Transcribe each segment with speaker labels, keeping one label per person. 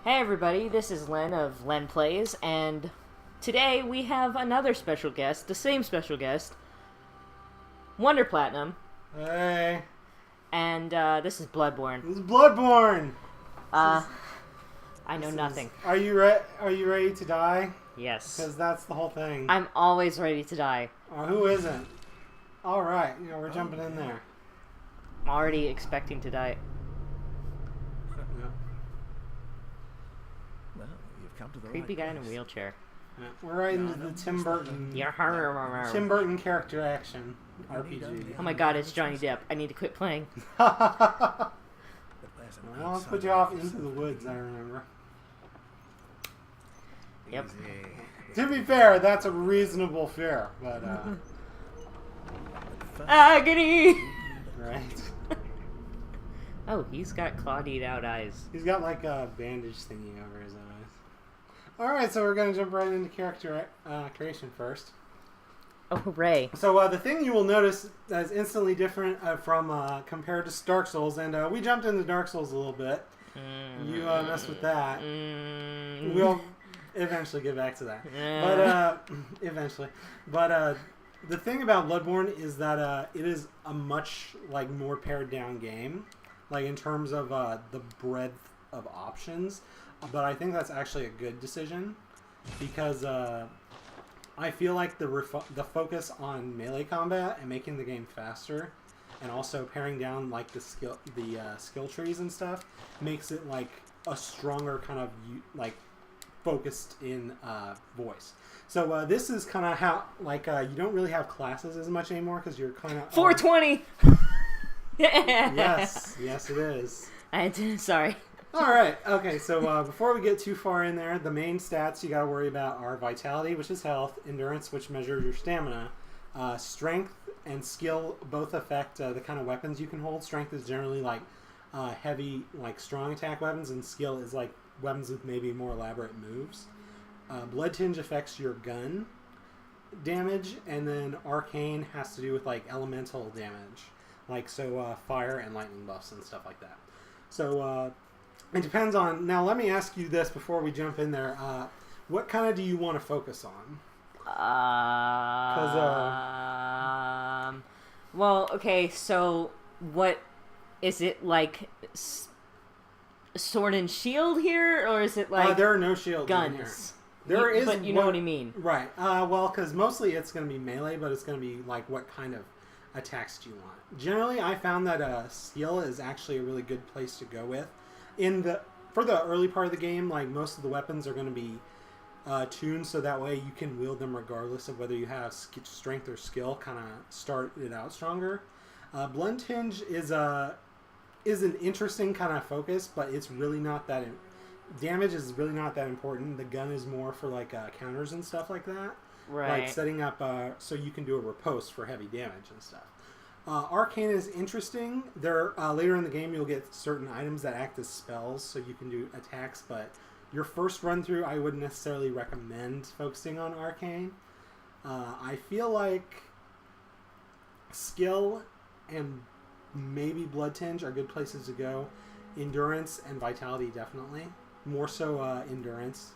Speaker 1: Hey everybody, this is Len of Len Plays, and today we have another special guest, the same special guest, Wonder Platinum.
Speaker 2: Hey.
Speaker 1: And this is Bloodborne.
Speaker 2: This is Bloodborne!
Speaker 1: I know nothing.
Speaker 2: Are you ready to die?
Speaker 1: Yes.
Speaker 2: Because that's the whole thing.
Speaker 1: I'm always ready to die.
Speaker 2: Who isn't? Alright, we're jumping in there.
Speaker 1: I'm already expecting to die.
Speaker 2: Yeah.
Speaker 3: Well, you've come to the
Speaker 1: Creepy
Speaker 3: right
Speaker 1: guy in a
Speaker 3: place.
Speaker 1: wheelchair.
Speaker 2: Yeah. We're right into the Tim Burton character action RPG.
Speaker 1: Oh my god, it's Johnny Depp. I need to quit playing.
Speaker 2: Well, let's put you off into the woods, I remember.
Speaker 1: Yep.
Speaker 2: To be fair, that's a reasonable fear, but
Speaker 1: Agony!
Speaker 2: right.
Speaker 1: Oh, he's got clawed out eyes.
Speaker 2: He's got like a bandage thingy over his eyes. Alright, so we're going to jump right into character creation first.
Speaker 1: Oh, hooray.
Speaker 2: So the thing you will notice that is instantly different from compared to Dark Souls, and we jumped into Dark Souls a little bit. You messed with that. We'll eventually get back to that. But eventually. But the thing about Bloodborne is that it is a much more pared down game, in terms of the breadth of options. But I think that's actually a good decision because I feel like the focus on melee combat and making the game faster, and also paring down the skill trees and stuff, makes it a stronger kind of focused in voice. So this is kind of how you don't really have classes as much anymore because you're kind of
Speaker 1: 420.
Speaker 2: yes it is.
Speaker 1: Sorry.
Speaker 2: Alright, okay, so before we get too far in there, the main stats you gotta worry about are Vitality, which is health, Endurance, which measures your stamina, Strength and Skill both affect the kind of weapons you can hold. Strength is generally heavy, strong attack weapons, and Skill is weapons with maybe more elaborate moves. Blood Tinge affects your gun damage, and then Arcane has to do with elemental damage, fire and lightning buffs and stuff like that. So, it depends on... Now, let me ask you this before we jump in there. What kind of do you want to focus on?
Speaker 1: Well, okay, so what... Is it sword and shield here, or is it
Speaker 2: there are no shields
Speaker 1: guns?
Speaker 2: In here. There is,
Speaker 1: but you know what I mean.
Speaker 2: Right. Well, because mostly it's going to be melee, but it's going to be what kind of attacks do you want? Generally, I found that skill is actually a really good place to go with. For the early part of the game, most of the weapons are going to be tuned so that way you can wield them regardless of whether you have strength or skill. Kind of start it out stronger. Blood Tinge is an interesting kind of focus, but it's really not that. Damage is really not that important. The gun is more for counters and stuff like that.
Speaker 1: Right.
Speaker 2: Setting up so you can do a riposte for heavy damage and stuff. Arcane is interesting. Later in the game you'll get certain items that act as spells so you can do attacks, but your first run through I wouldn't necessarily recommend focusing on Arcane. I feel like Skill and maybe Blood Tinge are good places to go. Endurance and Vitality definitely. More so Endurance.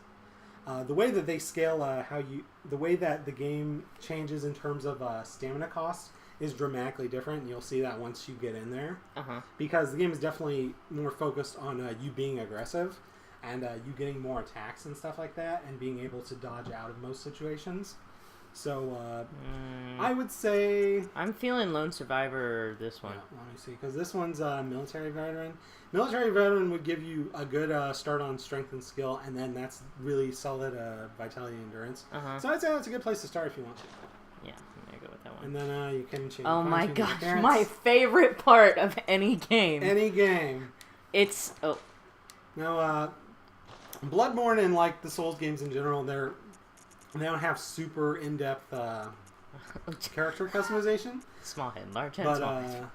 Speaker 2: The way that they scale the way that the game changes in terms of stamina cost is dramatically different, and you'll see that once you get in there. Because the game is definitely more focused on you being aggressive and you getting more attacks and stuff like that, and being able to dodge out of most situations. So I would say
Speaker 1: I'm feeling Lone Survivor this one.
Speaker 2: Yeah, let me see, because this one's Military Veteran. Military Veteran would give you a good start on Strength and Skill, and then that's really solid Vitality and Endurance. So I'd say that's a good place to start if you want to.
Speaker 1: Yeah, I'm going to go with that one.
Speaker 2: And then you can change.
Speaker 1: Oh my gosh, my favorite part of any game.
Speaker 2: Any game.
Speaker 1: It's... Oh.
Speaker 2: Now, Bloodborne and the Souls games in general, they don't have super in-depth character customization.
Speaker 1: Small head, large head, small head.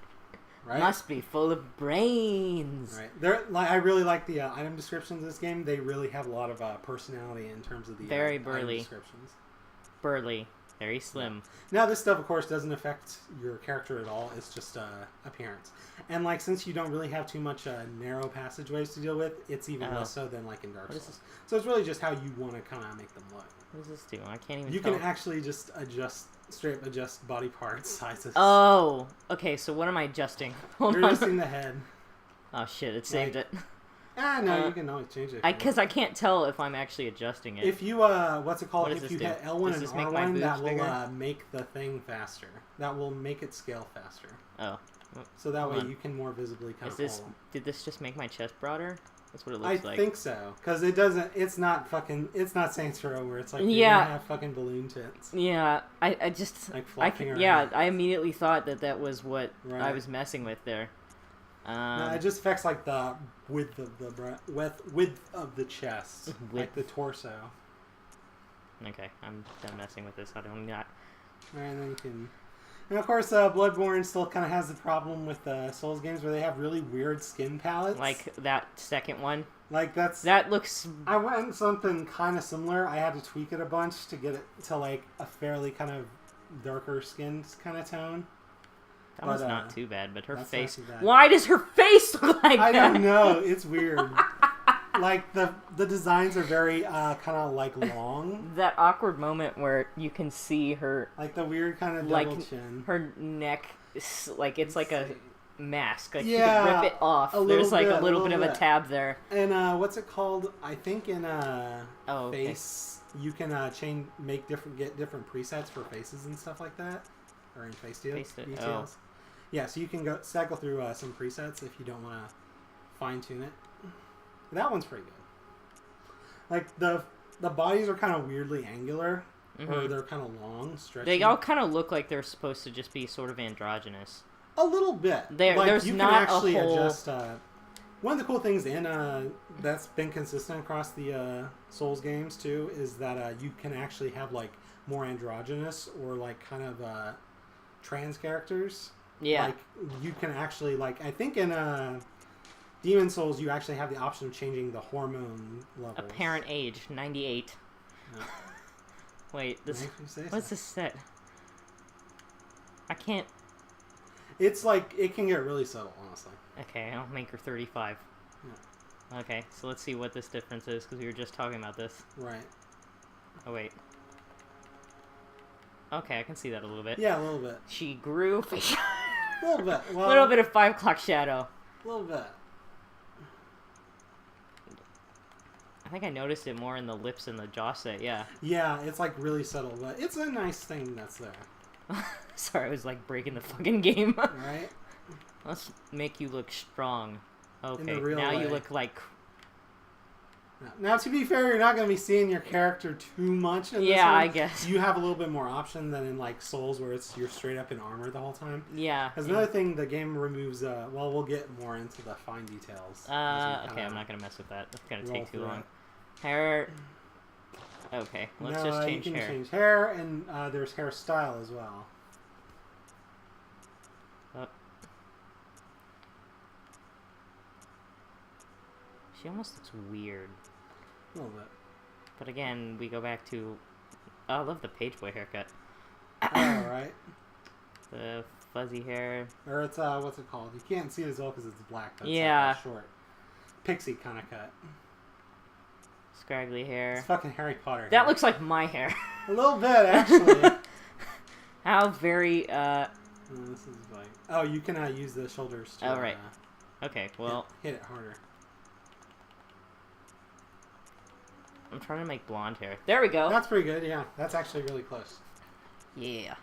Speaker 2: Right?
Speaker 1: Must be full of brains.
Speaker 2: Right. I really like the item descriptions of this game. They really have a lot of personality in terms of the
Speaker 1: Very
Speaker 2: item
Speaker 1: burly.
Speaker 2: descriptions.
Speaker 1: Burly. Very slim.
Speaker 2: Now, this stuff, of course, doesn't affect your character at all. It's just appearance. And, like, since you don't really have too much narrow passageways to deal with, it's even less so than, like, in Dark Souls. So it's really just how you want to kind of make them look.
Speaker 1: What does this do? I can't even
Speaker 2: You
Speaker 1: tell.
Speaker 2: can actually just straight up adjust body parts sizes.
Speaker 1: Oh! Okay, so what am I adjusting? Hold
Speaker 2: You're
Speaker 1: on.
Speaker 2: adjusting the head.
Speaker 1: Oh, shit, it saved it.
Speaker 2: No, you can always change it.
Speaker 1: Because I can't tell if I'm actually adjusting it.
Speaker 2: If you, what's it called?
Speaker 1: What does
Speaker 2: If
Speaker 1: this
Speaker 2: you
Speaker 1: do?
Speaker 2: hit L1
Speaker 1: Does
Speaker 2: and
Speaker 1: this make my
Speaker 2: R1,
Speaker 1: boobs
Speaker 2: that will
Speaker 1: bigger?
Speaker 2: make the thing faster. That will make it scale faster.
Speaker 1: Oh.
Speaker 2: So that way you can more visibly kind of follow.
Speaker 1: Did this just make my chest broader? That's what it looks like.
Speaker 2: I think so. Because it doesn't, it's not Saints Row where it's like you're
Speaker 1: Yeah.
Speaker 2: going to have fucking balloon tits.
Speaker 1: Yeah, I just...
Speaker 2: Like flopping around.
Speaker 1: Yeah, I immediately thought that was what
Speaker 2: Right.
Speaker 1: I was messing with there.
Speaker 2: No, it just affects like the width of the chest, like the torso.
Speaker 1: Okay, I'm done messing with this. I don't not.
Speaker 2: Alright, and then you can. And of course, Bloodborne still kind of has the problem with Souls games where they have really weird skin palettes.
Speaker 1: Like that second one.
Speaker 2: Like
Speaker 1: that looks.
Speaker 2: I went something kind of similar. I had to tweak it a bunch to get it to like a fairly kind of darker skin kind of tone.
Speaker 1: That was not too bad, but her face...
Speaker 2: Not too bad.
Speaker 1: Why does her face look like that?
Speaker 2: I don't know. It's weird. Like, the designs are very kind of, like, long.
Speaker 1: That awkward moment where you can see her...
Speaker 2: Like, the weird kind of double chin.
Speaker 1: Her neck, like, it's like a mask. Like,
Speaker 2: yeah,
Speaker 1: you can rip it off. There's, like, a little bit of a tab there.
Speaker 2: And, what's it called? I think in,
Speaker 1: okay.
Speaker 2: face, you can, get different presets for faces and stuff like that. Or in face details.
Speaker 1: Oh.
Speaker 2: Yeah, so you can cycle through some presets if you don't want to fine-tune it. That one's pretty good. Like, the bodies are kind of weirdly angular, or they're kind of long, stretchy.
Speaker 1: They all kind of look like they're supposed to just be sort of androgynous.
Speaker 2: A little bit.
Speaker 1: There's
Speaker 2: you
Speaker 1: not
Speaker 2: can actually
Speaker 1: a whole...
Speaker 2: adjust... one of the cool things that's been consistent across the Souls games, too, is that you can actually have, like, more androgynous or, like, kind of trans characters.
Speaker 1: Yeah.
Speaker 2: Like, you can actually, like, I think in Demon Souls, you actually have the option of changing the hormone levels.
Speaker 1: Apparent age, 98.
Speaker 2: No.
Speaker 1: Wait, what's this set? I can't...
Speaker 2: It's like, it can get really subtle, honestly.
Speaker 1: Okay, I'll make her 35.
Speaker 2: Yeah.
Speaker 1: Okay, so let's see what this difference is, because we were just talking about this.
Speaker 2: Right.
Speaker 1: Oh, wait. Okay, I can see that a little bit.
Speaker 2: Yeah, a little bit.
Speaker 1: She grew...
Speaker 2: A little bit. Well,
Speaker 1: a little bit of 5 o'clock shadow.
Speaker 2: A little bit.
Speaker 1: I think I noticed it more in the lips and the jaw set, yeah.
Speaker 2: Yeah, it's like really subtle, but it's a nice thing that's there.
Speaker 1: Sorry, I was like breaking the fucking game.
Speaker 2: Right?
Speaker 1: Let's make you look strong. Okay,
Speaker 2: In the real
Speaker 1: now
Speaker 2: way.
Speaker 1: you look like...
Speaker 2: Now, to be fair, you're not going to be seeing your character too much in this one.
Speaker 1: I guess.
Speaker 2: You have a little bit more option than in, like, Souls, where you're straight up in armor the whole time.
Speaker 1: Yeah.
Speaker 2: Because another thing, the game removes, well, we'll get more into the fine details.
Speaker 1: Okay, I'm not going to mess with that. That's going to take too long. Hair... Okay, let's just change hair.
Speaker 2: You can change hair, and there's hairstyle as well.
Speaker 1: She almost looks weird.
Speaker 2: A little bit.
Speaker 1: But again, we go back to... Oh, I love the page boy haircut.
Speaker 2: Alright.
Speaker 1: The fuzzy hair.
Speaker 2: Or it's, what's it called? You can't see it as well because it's black. That's
Speaker 1: yeah.
Speaker 2: Like short. Pixie kind of cut.
Speaker 1: Scraggly hair.
Speaker 2: It's fucking Harry Potter.
Speaker 1: That looks like my hair.
Speaker 2: A little bit, actually.
Speaker 1: How very,
Speaker 2: this is like... Oh, you can use the shoulders to...
Speaker 1: Oh, right. Okay, well...
Speaker 2: Hit it harder.
Speaker 1: I'm trying to make blonde hair. There we go.
Speaker 2: That's pretty good, yeah. That's actually really close.
Speaker 1: Yeah.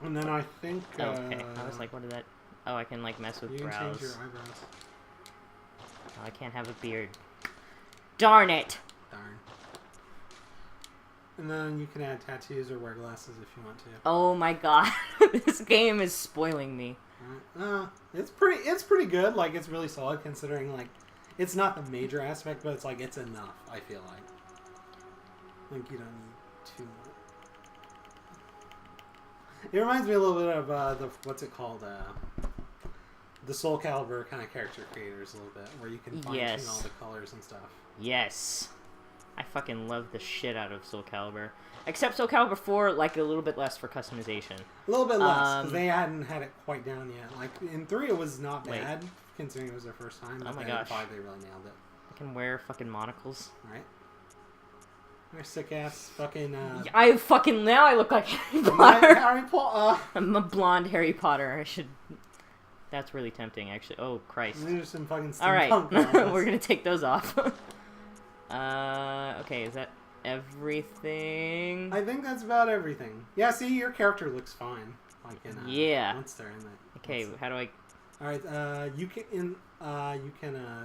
Speaker 2: And then I think...
Speaker 1: okay. I was like, what did that... Oh, I can, like, mess with brows.
Speaker 2: You can change your eyebrows.
Speaker 1: Oh, I can't have a beard. Darn it!
Speaker 2: Darn. And then you can add tattoos or wear glasses if you want to.
Speaker 1: Oh my god. This game is spoiling me.
Speaker 2: It's pretty good. Like, it's really solid considering, like, it's not the major aspect, but it's, like, it's enough, I feel like. Like, you don't need too much. It reminds me a little bit of, what's it called? The Soul Calibur kind of character creators a little bit, where you can fine-tune all the colors and stuff.
Speaker 1: Yes. I fucking love the shit out of Soul Calibur. Except Soul Calibur 4, like, a little bit less for customization.
Speaker 2: A little bit less, because they hadn't had it quite down yet. Like, in 3 it was not bad, considering it was their first time.
Speaker 1: Oh my
Speaker 2: gosh. In 5 they really nailed it.
Speaker 1: I can wear fucking monocles.
Speaker 2: Right? They're sick-ass fucking,
Speaker 1: I fucking... Now I look like Harry Potter.
Speaker 2: Harry Potter!
Speaker 1: I'm a blonde Harry Potter. I should... That's really tempting, actually. Oh, Christ.
Speaker 2: There's some fucking
Speaker 1: Alright, we're gonna take those off. Okay, is that everything?
Speaker 2: I think that's about everything. Yeah, see, your character looks fine. Like in, once they're in it.
Speaker 1: Okay, how do I...
Speaker 2: Alright, you can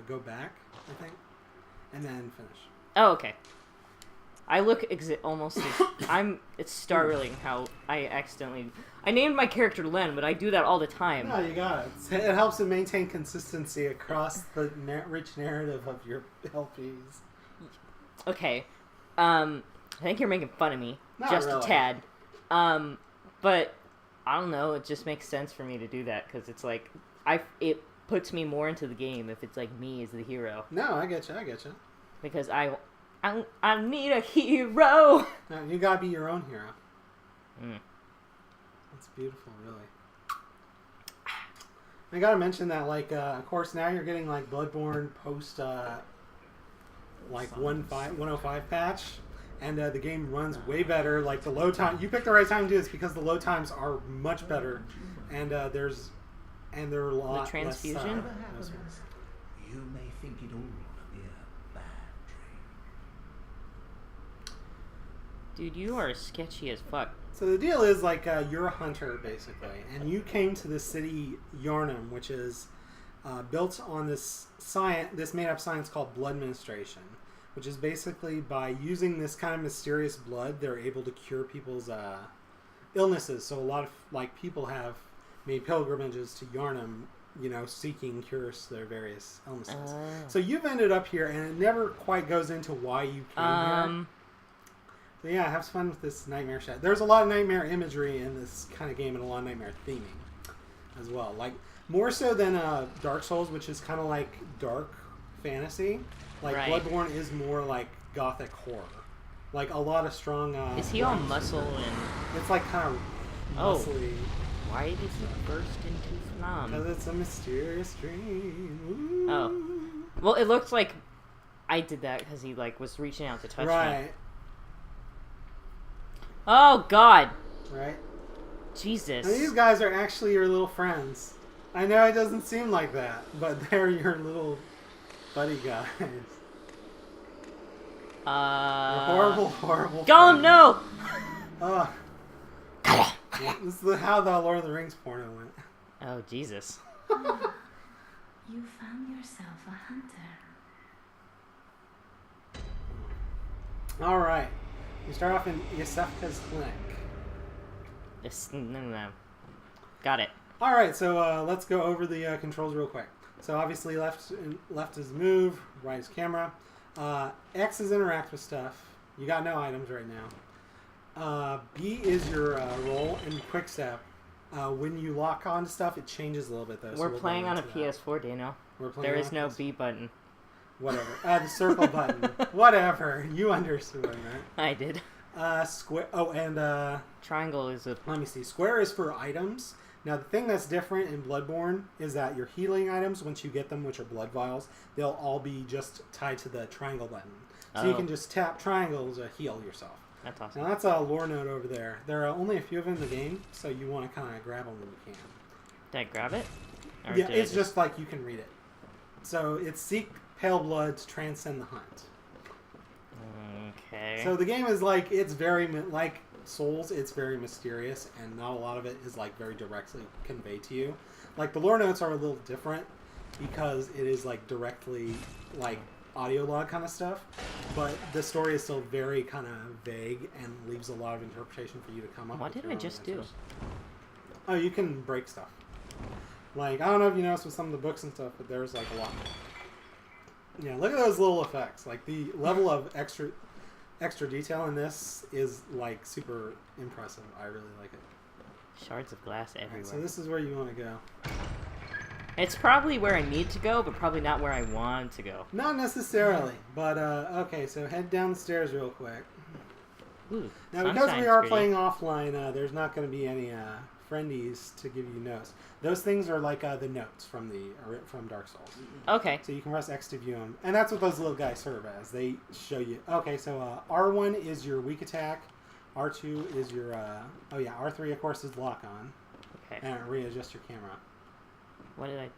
Speaker 2: go back, I think, and then finish.
Speaker 1: Oh, okay. I look almost... It's startling how I accidentally... I named my character Len, but I do that all the time.
Speaker 2: No, you got it. It helps to maintain consistency across the rich narrative of your LPs.
Speaker 1: Okay. I think you're making fun of me.
Speaker 2: Not
Speaker 1: just
Speaker 2: really.
Speaker 1: a tad. But I don't know, it just makes sense for me to do that, because it's like... It puts me more into the game if it's like me as the hero.
Speaker 2: No, I get you.
Speaker 1: Because I need a hero!
Speaker 2: No, you gotta be your own hero.
Speaker 1: Mm.
Speaker 2: That's beautiful, really. I gotta mention that, like, of course, now you're getting, like, Bloodborne post, like, 105 patch, and the game runs way better. Like, the load time... You picked the right time to do this, because the load times are much better, and there are a lot
Speaker 1: the transfusion?
Speaker 2: less,
Speaker 3: you may think it all to be a bad dream.
Speaker 1: Dude, you are sketchy as fuck.
Speaker 2: So the deal is, like, you're a hunter, basically, and you came to the city Yharnam, which is built on this made-up science called blood administration, which is basically by using this kind of mysterious blood, they're able to cure people's illnesses. So a lot of, like, people have made pilgrimages to Yharnam, you know, seeking cures to their various illnesses. So you've ended up here, and it never quite goes into why you came here. So yeah, have fun with this nightmare shit. There's a lot of nightmare imagery in this kind of game, and a lot of nightmare theming as well. Like, more so than Dark Souls, which is kind of like dark fantasy. Like, Bloodborne is more like gothic horror. Like, a lot of strong...
Speaker 1: is he all muscle and...
Speaker 2: It's like kind of muscly.
Speaker 1: Why does he burst into phnom?
Speaker 2: Because it's a mysterious dream. Ooh.
Speaker 1: Oh. Well, it looks like I did that because he, like, was reaching out to touch me.
Speaker 2: Right.
Speaker 1: Oh, God.
Speaker 2: Right.
Speaker 1: Jesus.
Speaker 2: And these guys are actually your little friends. I know it doesn't seem like that, but they're your little buddy guys. They're horrible, horrible
Speaker 1: Gollum, no!
Speaker 2: Ugh. Yeah, this is how the Lord of the Rings porno went.
Speaker 1: Oh, Jesus.
Speaker 4: You found yourself a hunter.
Speaker 2: Alright. You start off in Yasefka's clinic.
Speaker 1: No. Got it.
Speaker 2: Alright, so let's go over the controls real quick. So obviously left is move, right is camera. X is interact with stuff. You got no items right now. B is your roll, and quick step. When you lock onto stuff, it changes a little bit though.
Speaker 1: We're playing on a PS4, Dano.
Speaker 2: There
Speaker 1: is no B button.
Speaker 2: Whatever. The circle button. Whatever. You understood that.
Speaker 1: I did.
Speaker 2: Square. Oh, and
Speaker 1: triangle is a...
Speaker 2: Let me see. Square is for items. Now, the thing that's different in Bloodborne is that your healing items, once you get them, which are blood vials, they'll all be just tied to the triangle button. So you can just tap triangle to heal yourself.
Speaker 1: That's awesome.
Speaker 2: Now, that's a lore note over there. There are only a few of them in the game, so you want to kind of grab them when you can.
Speaker 1: Did I grab it? Or
Speaker 2: Yeah, it's just like you can read it. So it's seek pale blood to transcend the hunt.
Speaker 1: Okay.
Speaker 2: So the game is like, it's very, like Souls, it's very mysterious, and not a lot of it is like very directly conveyed to you. Like, the lore notes are a little different because it is like directly like audio log kind of stuff, but the story is still very kind of vague and leaves a lot of interpretation for you to come up with.
Speaker 1: What did I just do?
Speaker 2: Oh, you can break stuff. Like, I don't know if you noticed with some of the books and stuff, but there's like a lot. Yeah, look at those little effects. Like, the level of extra detail in this is like super impressive. I really like it.
Speaker 1: Shards of glass everywhere.
Speaker 2: Right, so this is where you want to go.
Speaker 1: It's probably where I need to go, but probably not where I want to go.
Speaker 2: Not necessarily, but okay. So head down the stairs real quick.
Speaker 1: Ooh,
Speaker 2: Now, because we are
Speaker 1: pretty.
Speaker 2: playing offline, there's not going to be any friendies to give you notes. Those things are like the notes from Dark Souls.
Speaker 1: Okay.
Speaker 2: So you can press X to view them, and that's what those little guys serve as. They show you. Okay, so R1 is your weak attack. R2 is your. Oh yeah, R3 of course is lock on.
Speaker 1: Okay.
Speaker 2: And readjust your camera.
Speaker 1: What did I?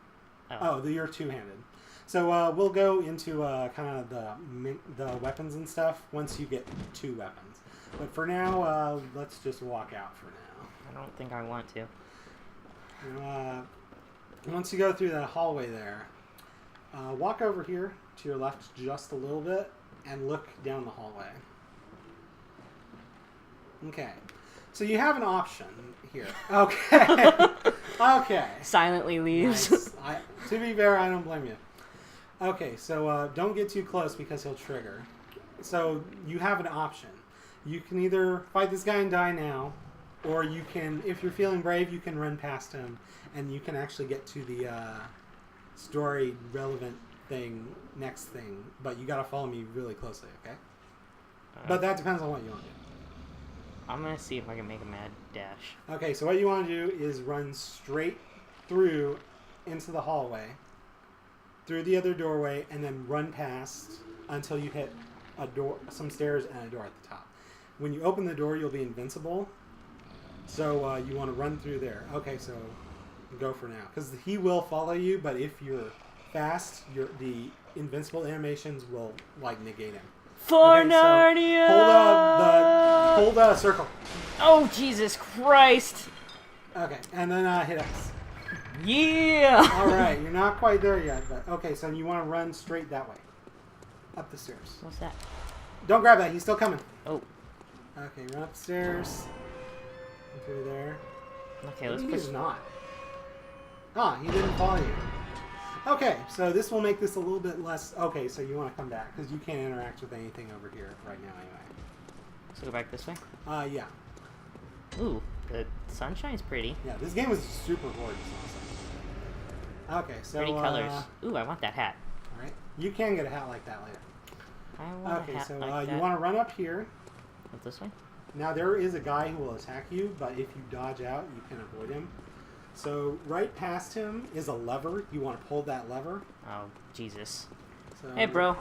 Speaker 2: Oh, you're two-handed. So we'll go into kind of the weapons and stuff once you get 2 weapons. But for now, let's just walk out for now.
Speaker 1: I don't think I want to.
Speaker 2: Once you go through that hallway there, walk over here to your left just a little bit and look down the hallway. Okay. So you have an option here. Okay. Okay.
Speaker 1: Silently leaves.
Speaker 2: Nice. To be fair, I don't blame you. Okay, so don't get too close because he'll trigger. So you have an option. You can either fight this guy and die now, or you can, if you're feeling brave, you can run past him, and you can actually get to the story relevant next thing. But you gotta follow me really closely, okay? But that depends on what you want to do.
Speaker 1: I'm gonna see if I can make a mad dash.
Speaker 2: Okay, so what you want to do is run straight through into the hallway, through the other doorway, and then run past until you hit a door, some stairs, and a door at the top. When you open the door, you'll be invincible. So you want to run through there. Okay, so go for now, because he will follow you. But if you're fast, the invincible animations will like negate him.
Speaker 1: For
Speaker 2: Okay, so
Speaker 1: Narnia!
Speaker 2: hold a circle.
Speaker 1: Oh, Jesus Christ!
Speaker 2: Okay, and then hit X.
Speaker 1: Yeah!
Speaker 2: All right, you're not quite there yet, but okay. So you want to run straight that way, up the stairs.
Speaker 1: What's that?
Speaker 2: Don't grab that. He's still coming.
Speaker 1: Oh.
Speaker 2: Okay, run upstairs. Through there.
Speaker 1: Okay, let's
Speaker 2: Maybe
Speaker 1: push.
Speaker 2: he's not. Ah, he didn't follow you. Okay, so this will make this a little bit less... Okay, so you want to come back, because you can't interact with anything over here right now anyway.
Speaker 1: So go back this way?
Speaker 2: Yeah.
Speaker 1: Ooh, the sunshine's pretty.
Speaker 2: Yeah, this game was super gorgeous also. Okay, so...
Speaker 1: Pretty colors. Ooh, I want that hat.
Speaker 2: Alright, you can get a hat like that later.
Speaker 1: I want a hat
Speaker 2: so
Speaker 1: like
Speaker 2: you
Speaker 1: that.
Speaker 2: want to run up here.
Speaker 1: Up this way?
Speaker 2: Now, there is a guy who will attack you, but if you dodge out, you can avoid him. So, right past him is a lever. You want to pull that lever.
Speaker 1: Oh, Jesus.
Speaker 2: So,
Speaker 1: Hey, bro.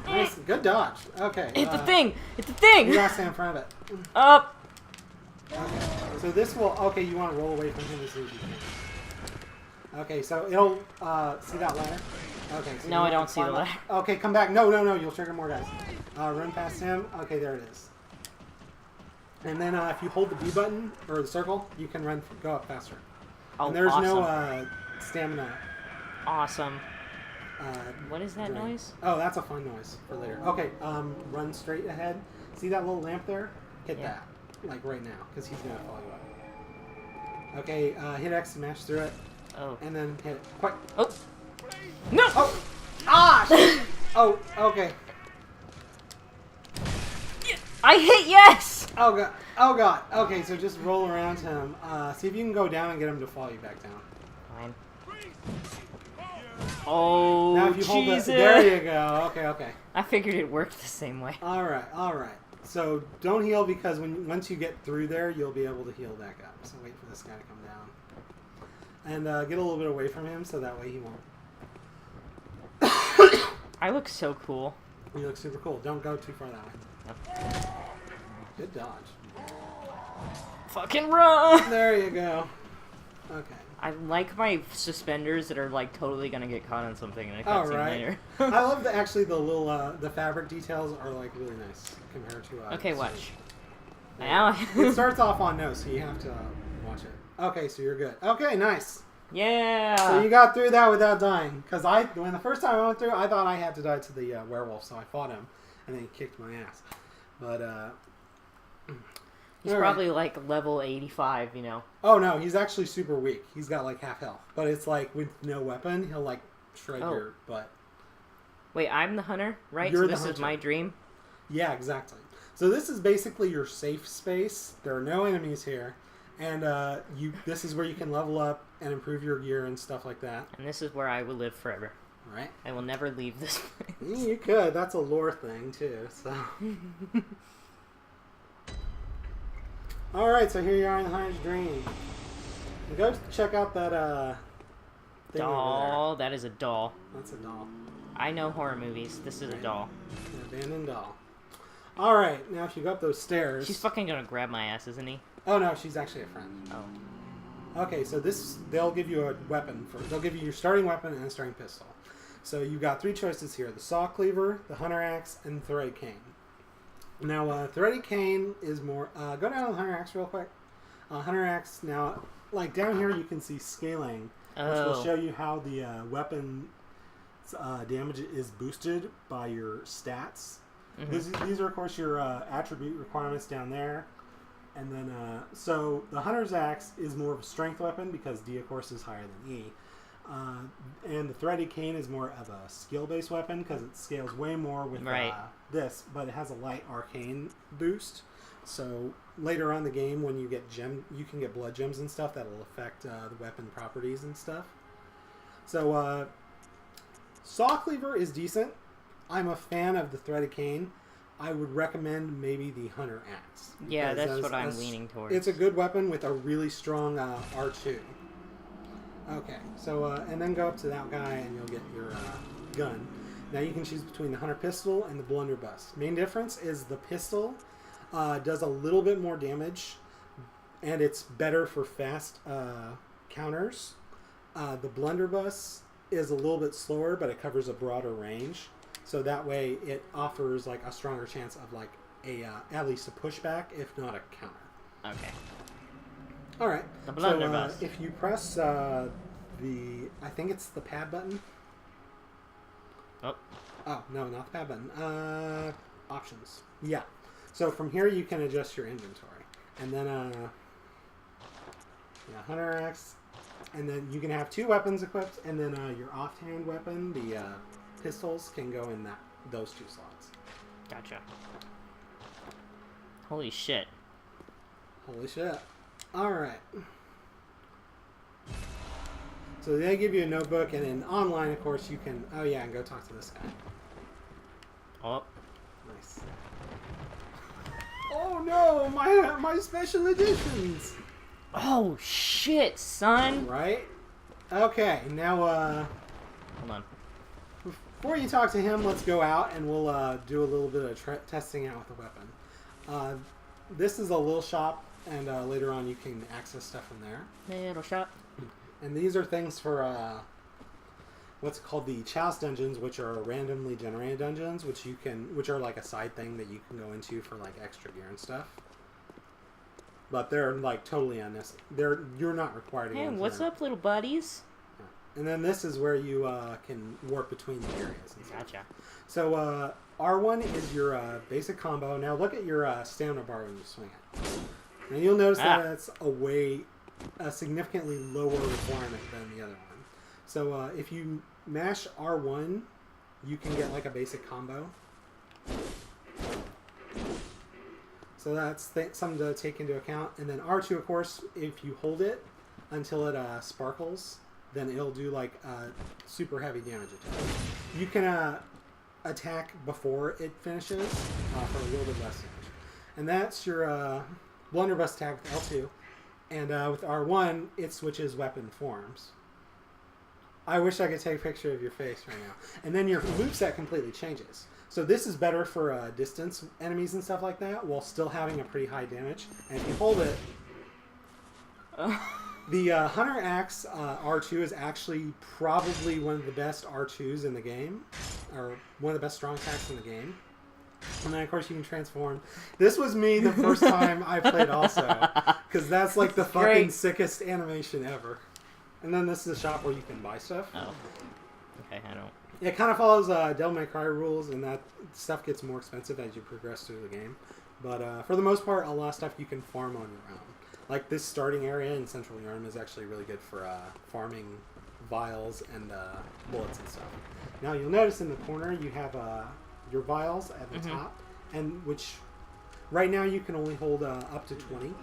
Speaker 2: Nice, good dodge. Okay.
Speaker 1: Hit the thing! Hit the thing!
Speaker 2: You gotta stand in front of it.
Speaker 1: Up!
Speaker 2: Okay. So this will... Okay, you want to roll away from him as soon as you can. Okay, so it'll... see that ladder? Okay. So
Speaker 1: No, I don't see the ladder.
Speaker 2: Okay, come back. No, you'll trigger more guys. Run past him. Okay, there it is. And then if you hold the B button, or the circle, you can go up faster.
Speaker 1: Oh,
Speaker 2: and there's
Speaker 1: awesome.
Speaker 2: no stamina.
Speaker 1: Awesome. What is that
Speaker 2: drain.
Speaker 1: noise?
Speaker 2: Oh, that's a fun noise for later. Okay, run straight ahead. See that little lamp there? Hit
Speaker 1: Yeah.
Speaker 2: that. Like right now, because he's going to follow you up. Okay, hit X to smash through it.
Speaker 1: Oh.
Speaker 2: And then hit it. Quick.
Speaker 1: Oh! No!
Speaker 2: Oh! Ah! Shit. Oh, okay.
Speaker 1: I hit yes!
Speaker 2: Oh god. Oh god. Okay, so just roll around him. See if you can go down and get him to follow you back down.
Speaker 1: Fine. Oh,
Speaker 2: Now if you hold
Speaker 1: Jesus!
Speaker 2: there you go. Okay.
Speaker 1: I figured it worked the same way.
Speaker 2: Alright. So don't heal because once you get through there, you'll be able to heal back up. So wait for this guy to come down. And get a little bit away from him so that way he won't.
Speaker 1: I look so cool.
Speaker 2: You look super cool. Don't go too far that way.
Speaker 1: Yep.
Speaker 2: Good dodge.
Speaker 1: Fucking run!
Speaker 2: There you go. Okay.
Speaker 1: I like my suspenders that are like totally gonna get caught on something in a cutscene
Speaker 2: right.
Speaker 1: later.
Speaker 2: I love that actually the little the fabric details are like really nice compared to
Speaker 1: Okay,
Speaker 2: so-
Speaker 1: watch.
Speaker 2: Yeah.
Speaker 1: Now.
Speaker 2: It starts off on no, so you have to watch it. Okay, so you're good. Okay, nice.
Speaker 1: Yeah.
Speaker 2: So you got through that without dying. Because when the first time I went through, I thought I had to die to the werewolf, so I fought him, and then he kicked my ass. But
Speaker 1: He's probably like level 85, you know.
Speaker 2: Oh no, he's actually super weak. He's got like half health, but it's like with no weapon, he'll like shred your butt.
Speaker 1: Wait, I'm the hunter, right?
Speaker 2: You're
Speaker 1: so
Speaker 2: the
Speaker 1: this is
Speaker 2: hunter.
Speaker 1: my dream.
Speaker 2: Yeah, exactly. So this is basically your safe space. There are no enemies here, and this is where you can level up and improve your gear and stuff like that.
Speaker 1: And this is where I will live forever.
Speaker 2: Right?
Speaker 1: I will never leave this place.
Speaker 2: You could. That's a lore thing, too. So. Alright, so here you are in the Hunter's Dream. Go check out that, thing
Speaker 1: Doll.
Speaker 2: over
Speaker 1: That is a doll.
Speaker 2: there. That's a doll.
Speaker 1: I know horror movies. This is a doll.
Speaker 2: An abandoned doll. Alright, now if you go up those stairs...
Speaker 1: She's fucking gonna grab my ass, isn't he?
Speaker 2: Oh, no, she's actually a friend.
Speaker 1: Oh.
Speaker 2: Okay, so they'll give you a weapon. They'll give you your starting weapon and a starting pistol. So you've got 3 choices here. The Saw Cleaver, the Hunter Axe, and the Threaded Cane. Now, Threaded Cane is more... go down to the Hunter Axe real quick. Hunter Axe, now, like down here you can see scaling, which will show you how the weapon damage is boosted by your stats. Mm-hmm. These are, of course, your attribute requirements down there. And then, so the Hunter's Axe is more of a strength weapon because D, of course, is higher than E. And the Threaded Cane is more of a skill-based weapon because it scales way more with this, but it has a light arcane boost. So later on in the game, when you get you can get blood gems and stuff that will affect the weapon properties and stuff. So Saw Cleaver is decent. I'm a fan of the Threaded Cane. I would recommend maybe the Hunter Axe.
Speaker 1: Yeah, that's what I'm leaning towards.
Speaker 2: It's a good weapon with a really strong R2. Okay, so, and then go up to that guy and you'll get your gun. Now you can choose between the Hunter Pistol and the Blunderbuss. Main difference is the pistol does a little bit more damage, and it's better for fast counters. The Blunderbuss is a little bit slower, but it covers a broader range. So that way it offers like a stronger chance of like a at least a pushback, if not a counter.
Speaker 1: Okay.
Speaker 2: All right.
Speaker 1: The Blunderbuss.
Speaker 2: So if you press I think it's the pad button.
Speaker 1: Oh.
Speaker 2: Oh no, not the pad button. Options. Yeah. So from here you can adjust your inventory, and then Hunter Axe, and then you can have 2 weapons equipped, and then your offhand weapon, the pistols, can go in those 2 slots.
Speaker 1: Gotcha. Holy shit.
Speaker 2: Holy shit. Alright. So they give you a notebook, and in online, of course, you can... Oh, yeah, and go talk to this guy.
Speaker 1: Oh.
Speaker 2: Nice. Oh, no! My special editions!
Speaker 1: Oh, shit, son!
Speaker 2: Right? Okay, now,
Speaker 1: Hold on.
Speaker 2: before you talk to him, let's go out, and we'll do a little bit of testing out with the weapon. This is a little shop, and later on you can access stuff from there.
Speaker 1: Little shop.
Speaker 2: And these are things for what's called the Chalice dungeons, which are randomly generated dungeons, which are like a side thing that you can go into for like extra gear and stuff. But they're like totally unnecessary. You're not required to go
Speaker 1: Hey,
Speaker 2: into
Speaker 1: what's
Speaker 2: them.
Speaker 1: up, little buddies?
Speaker 2: Yeah. And then this is where you can warp between the areas. And stuff.
Speaker 1: Gotcha.
Speaker 2: So R1 is your basic combo. Now look at your stamina bar when you swing it. And you'll notice that it's a significantly lower requirement than the other one. So if you mash R1, you can get like a basic combo. So that's something to take into account. And then R2, of course, if you hold it until it sparkles, then it'll do like super heavy damage attack. You can attack before it finishes for a little bit less damage. And that's your blunderbuss attack with L2. And with R1, it switches weapon forms. I wish I could take a picture of your face right now. And then your moveset completely changes. So this is better for distance enemies and stuff like that, while still having a pretty high damage. And if you hold it... The Hunter Axe R2 is actually probably one of the best R2s in the game. Or one of the best strong attacks in the game. And then, of course, you can transform. This was me the first time I played also. Because that's like the fucking sickest animation ever. And then this is a shop where you can buy stuff.
Speaker 1: Oh. Okay, I don't...
Speaker 2: It kind of follows Devil May Cry rules, and that stuff gets more expensive as you progress through the game. But for the most part, a lot of stuff you can farm on your own. Like this starting area in Central Yarm is actually really good for farming vials and bullets and stuff. Now you'll notice in the corner you have your vials at the top, and which right now you can only hold up to 20.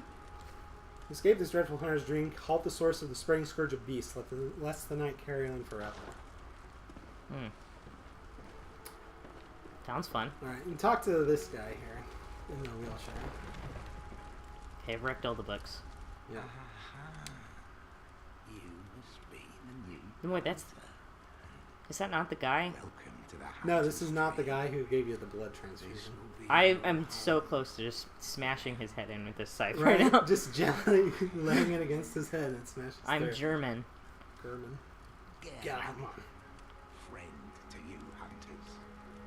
Speaker 2: Escape this dreadful hunter's dream. Halt the source of the spreading scourge of beasts. Lest the night carry on forever.
Speaker 1: Hmm. Sounds fun.
Speaker 2: Alright, and talk to this guy here in the wheelchair.
Speaker 1: Okay, I've wrecked all the books.
Speaker 2: Yeah.
Speaker 3: You must be the new.
Speaker 1: Wait, that's... Is that not the guy?
Speaker 3: Welcome to the
Speaker 2: No, this is not the guy who gave you the blood transfusion.
Speaker 1: I am so close to just smashing his head in with this scythe
Speaker 2: Right?
Speaker 1: right now.
Speaker 2: Just gently laying it against his head and smashes
Speaker 1: I'm
Speaker 2: through.
Speaker 1: German.
Speaker 2: German.
Speaker 3: Yeah.
Speaker 2: God.
Speaker 3: Friend to you hunters.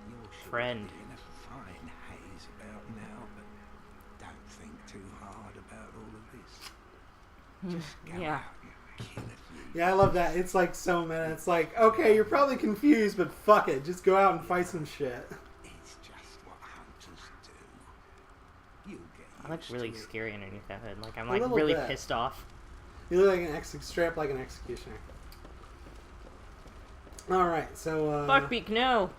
Speaker 3: You're sure
Speaker 1: Friend.
Speaker 3: to be in a fine haze about now, but don't think too hard about all of this. Just go
Speaker 1: Yeah.
Speaker 3: out and kill a few.
Speaker 2: Yeah, I love that. It's like so meta. It's like, okay, you're probably confused, but fuck it. Just go out and fight some shit.
Speaker 3: It's just what hunters do. You'll get
Speaker 1: I look
Speaker 3: used
Speaker 1: really
Speaker 3: to it.
Speaker 1: scary underneath that hood. Like, I'm
Speaker 2: A
Speaker 1: like
Speaker 2: little
Speaker 1: really
Speaker 2: bit.
Speaker 1: pissed off.
Speaker 2: You look like strapped like an executioner. Alright, so,
Speaker 1: Buckbeak, no!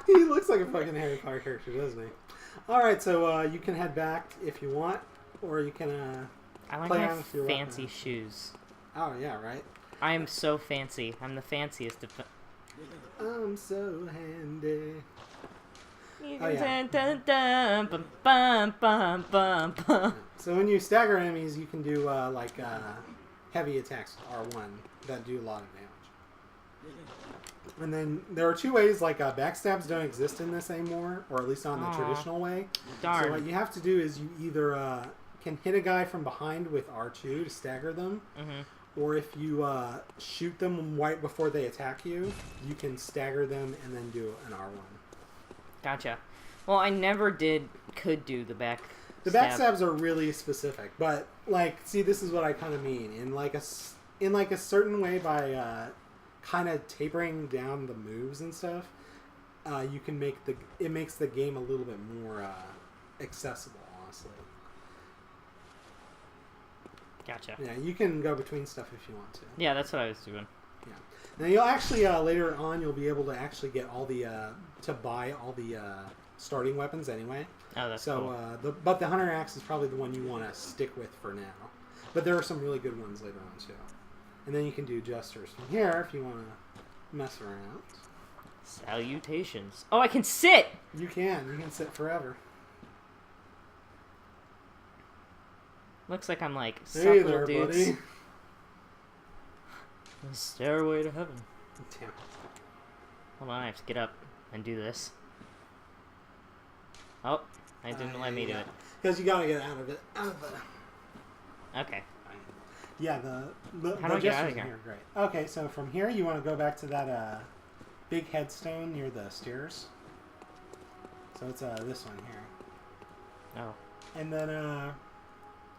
Speaker 2: he looks like a fucking Harry Potter character, doesn't he? Alright, so, you can head back if you want, or you can,
Speaker 1: I like
Speaker 2: play
Speaker 1: my
Speaker 2: around with your
Speaker 1: fancy
Speaker 2: weapon.
Speaker 1: shoes.
Speaker 2: Oh, yeah, right?
Speaker 1: I am so fancy. I'm the fanciest of...
Speaker 2: I'm so handy.
Speaker 1: Oh,
Speaker 2: yeah.
Speaker 1: Dun, dun, bum, bum, bum, bum, bum.
Speaker 2: So when you stagger enemies, you can do, heavy attacks, R1, that do a lot of damage. And then there are two ways, backstabs don't exist in this anymore, or at least on the
Speaker 1: Aw.
Speaker 2: traditional way.
Speaker 1: Darn.
Speaker 2: So what you have to do is you either can hit a guy from behind with R2 to stagger them,
Speaker 1: Mm-hmm.
Speaker 2: or if you shoot them right before they attack you, you can stagger them and then do an R1.
Speaker 1: Gotcha. Well, I never could do the back.
Speaker 2: The
Speaker 1: stab.
Speaker 2: backstabs are really specific, but see, this is what I kind of mean in a certain way by kind of tapering down the moves and stuff. You can it makes the game a little bit more accessible, honestly.
Speaker 1: Gotcha.
Speaker 2: Yeah, you can go between stuff if you want to.
Speaker 1: Yeah, that's what I was doing.
Speaker 2: Yeah. Now you'll actually later on you'll be able to actually get all the to buy all the starting weapons anyway.
Speaker 1: Oh, that's
Speaker 2: So,
Speaker 1: cool.
Speaker 2: but the Hunter Axe is probably the one you want to stick with for now. But there are some really good ones later on too. And then you can do Jesters from here if you want to mess around.
Speaker 1: Salutations. Oh, I can sit!
Speaker 2: You can sit forever.
Speaker 1: Looks like I'm like, sup,
Speaker 2: Hey
Speaker 1: little
Speaker 2: there,
Speaker 1: dudes.
Speaker 2: buddy.
Speaker 1: The stairway to heaven.
Speaker 2: Damn.
Speaker 1: Hold on, I have to get up and do this. Oh, it didn't let me do it.
Speaker 2: Because you gotta get out of it.
Speaker 1: Okay.
Speaker 2: Yeah, the
Speaker 1: How do I get out of
Speaker 2: Jesters
Speaker 1: here?
Speaker 2: are great. Okay, so from here you want to go back to that big headstone near the stairs. So it's this one here.
Speaker 1: Oh.
Speaker 2: And then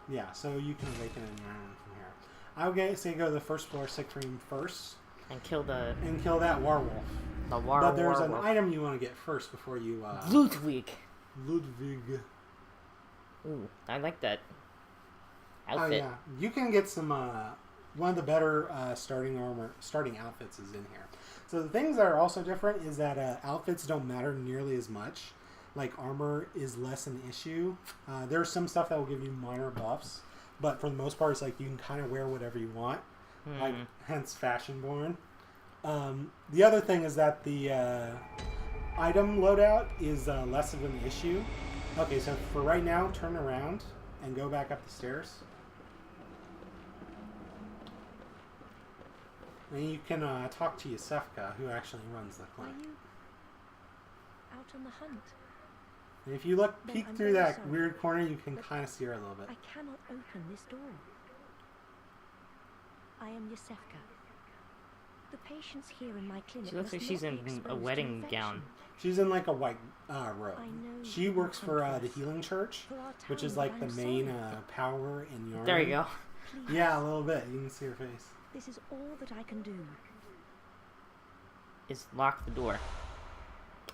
Speaker 2: yeah, so you can awaken in your own from here. I would say go to the first floor sick room first
Speaker 1: And kill the
Speaker 2: and kill that werewolf. But there's an item you want to get first before you
Speaker 1: Ludwig.
Speaker 2: Ludwig.
Speaker 1: Ooh, I like that
Speaker 2: Oh
Speaker 1: outfit.
Speaker 2: yeah, you can get some one of the better starting outfits is in here. So the things that are also different is that outfits don't matter nearly as much. Like armor is less an issue. There's some stuff that will give you minor buffs, but for the most part, it's like you can kind of wear whatever you want. Like hence fashion born. The other thing is that the item loadout is less of an issue. Okay, so for right now, turn around and go back up the stairs. And you can talk to Yusefka, who actually runs the
Speaker 5: Are
Speaker 2: clinic.
Speaker 5: you out on the hunt?
Speaker 2: And if you look,
Speaker 5: Then
Speaker 2: peek
Speaker 5: I'm
Speaker 2: through
Speaker 5: very
Speaker 2: that
Speaker 5: sorry.
Speaker 2: weird corner, you can
Speaker 5: But
Speaker 2: kind of see her a little bit.
Speaker 5: I cannot open this door. I am Yusefka. The patients here in my clinic
Speaker 1: She looks like
Speaker 5: must
Speaker 1: she's
Speaker 5: not be
Speaker 1: in
Speaker 5: exposed
Speaker 1: a
Speaker 5: to
Speaker 1: wedding
Speaker 5: infection.
Speaker 1: gown.
Speaker 2: She's in like a white robe.
Speaker 5: I know
Speaker 2: She
Speaker 5: you
Speaker 2: works for
Speaker 5: hunt
Speaker 2: the
Speaker 5: us.
Speaker 2: Healing Church,
Speaker 5: For our
Speaker 2: which is
Speaker 5: town,
Speaker 2: like the
Speaker 5: I'm
Speaker 2: main
Speaker 5: sorry.
Speaker 2: power in Yarn.
Speaker 1: There you go.
Speaker 5: Please,
Speaker 2: Yeah, a little bit. You can see her face.
Speaker 5: this is all that I can do.
Speaker 1: Is lock the door.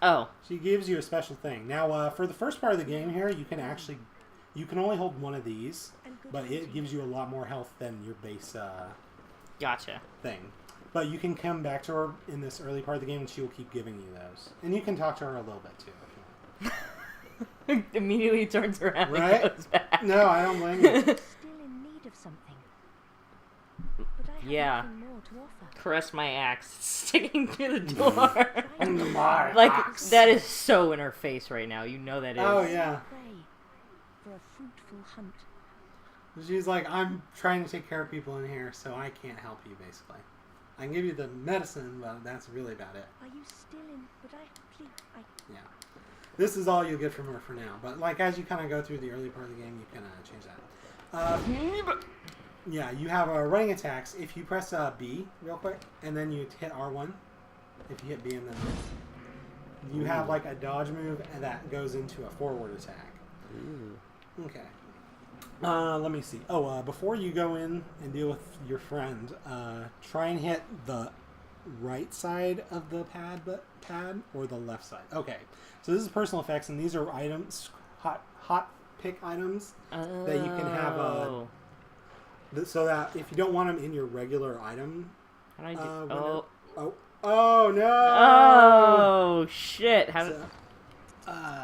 Speaker 1: Oh.
Speaker 2: She gives you a special thing. Now, for the first part of the game here, you can only hold one of these,
Speaker 5: And good
Speaker 2: but it
Speaker 5: hunting.
Speaker 2: gives you a lot more health than your base
Speaker 1: Gotcha.
Speaker 2: thing. But you can come back to her in this early part of the game, and she will keep giving you those. And you can talk to her a little bit too, if you want.
Speaker 1: Immediately turns around
Speaker 2: Right?
Speaker 1: and goes back.
Speaker 2: No, I don't blame you.
Speaker 5: Still in need of something. But I have
Speaker 1: Yeah.
Speaker 5: nothing more to offer.
Speaker 1: Caress my axe, sticking to the door.
Speaker 2: My
Speaker 1: Like,
Speaker 2: axe.
Speaker 1: that is so in her face right now. You know that is.
Speaker 2: Oh, yeah.
Speaker 5: Pray for a fruitful hunt.
Speaker 2: She's like, I'm trying to take care of people in here, so I can't help you, basically. I can give you the medicine, but that's really about it.
Speaker 5: Are you still in? But
Speaker 2: Yeah. This is all you'll get from her for now. But, like, as you kind of go through the early part of the game, you can change that. Yeah, you have running attacks. If you press B real quick, and then you hit R1, if you hit B and then you have, like, a dodge move and that goes into a forward attack.
Speaker 1: Ooh.
Speaker 2: Okay. Let me see. Oh, before you go in and deal with your friend, try and hit the right side of the pad or the left side. Okay. So this is personal effects, and these are items, hot pick items that you can have. So that if you don't want them in your regular item.
Speaker 1: How do I do?
Speaker 2: Oh no!
Speaker 1: Oh shit! How?
Speaker 2: So,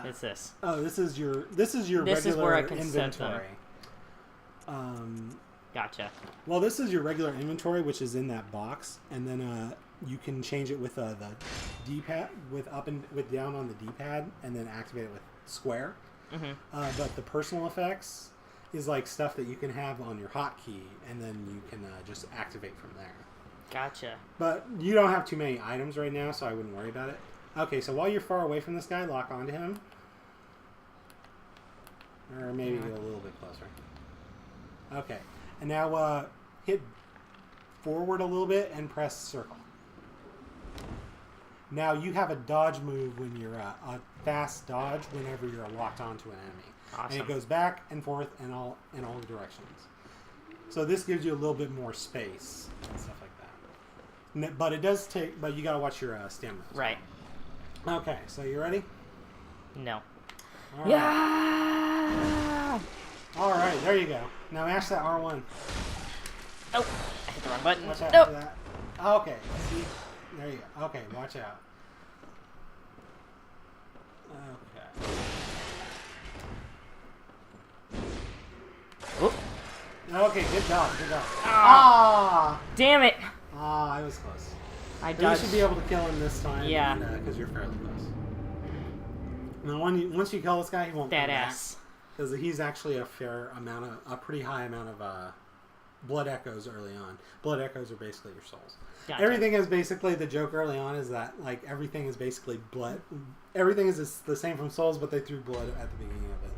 Speaker 1: What's this?
Speaker 2: Oh, this is your
Speaker 1: This is
Speaker 2: regular
Speaker 1: where I can set them.
Speaker 2: inventory.
Speaker 1: Gotcha.
Speaker 2: Well, this is your regular inventory, which is in that box, and then you can change it with the D-pad, with down on the D-pad, and then activate it with square.
Speaker 1: Mm-hmm.
Speaker 2: But the personal effects is like stuff that you can have on your hotkey, and then you can just activate from there.
Speaker 1: Gotcha.
Speaker 2: But you don't have too many items right now, so I wouldn't worry about it. Okay, so while you're far away from this guy, lock onto him. Or maybe go a little bit closer. Okay, and now hit forward a little bit and press circle. Now you have a dodge move when you're a fast dodge whenever you're locked onto an enemy.
Speaker 1: Awesome.
Speaker 2: And it goes back and forth in all directions. So this gives you a little bit more space and stuff like that. But it does take. But you gotta watch your stamina.
Speaker 1: Right.
Speaker 2: Okay, so you ready?
Speaker 1: No.
Speaker 2: All right.
Speaker 1: Yeah.
Speaker 2: All right, there you go. Now mash that R1.
Speaker 1: Oh, I hit the wrong button.
Speaker 2: Watch out
Speaker 1: Nope.
Speaker 2: for that. Okay, see? There you go. Okay, watch out. Okay.
Speaker 1: Oop.
Speaker 2: Okay, good job, good job.
Speaker 1: Ah. Damn it.
Speaker 2: I was close.
Speaker 1: I
Speaker 2: But you
Speaker 1: dodged.
Speaker 2: should be able to kill him this time.
Speaker 1: Yeah.
Speaker 2: Because you're fairly close. Now, once you kill this guy, he won't come back.
Speaker 1: Badass.
Speaker 2: Because he's actually a pretty high amount of blood echoes early on. Blood echoes are basically your souls.
Speaker 1: Gotcha.
Speaker 2: Everything is basically, the joke early on is that, like, everything is basically blood. Everything is the same from souls, but they threw blood at the beginning of it.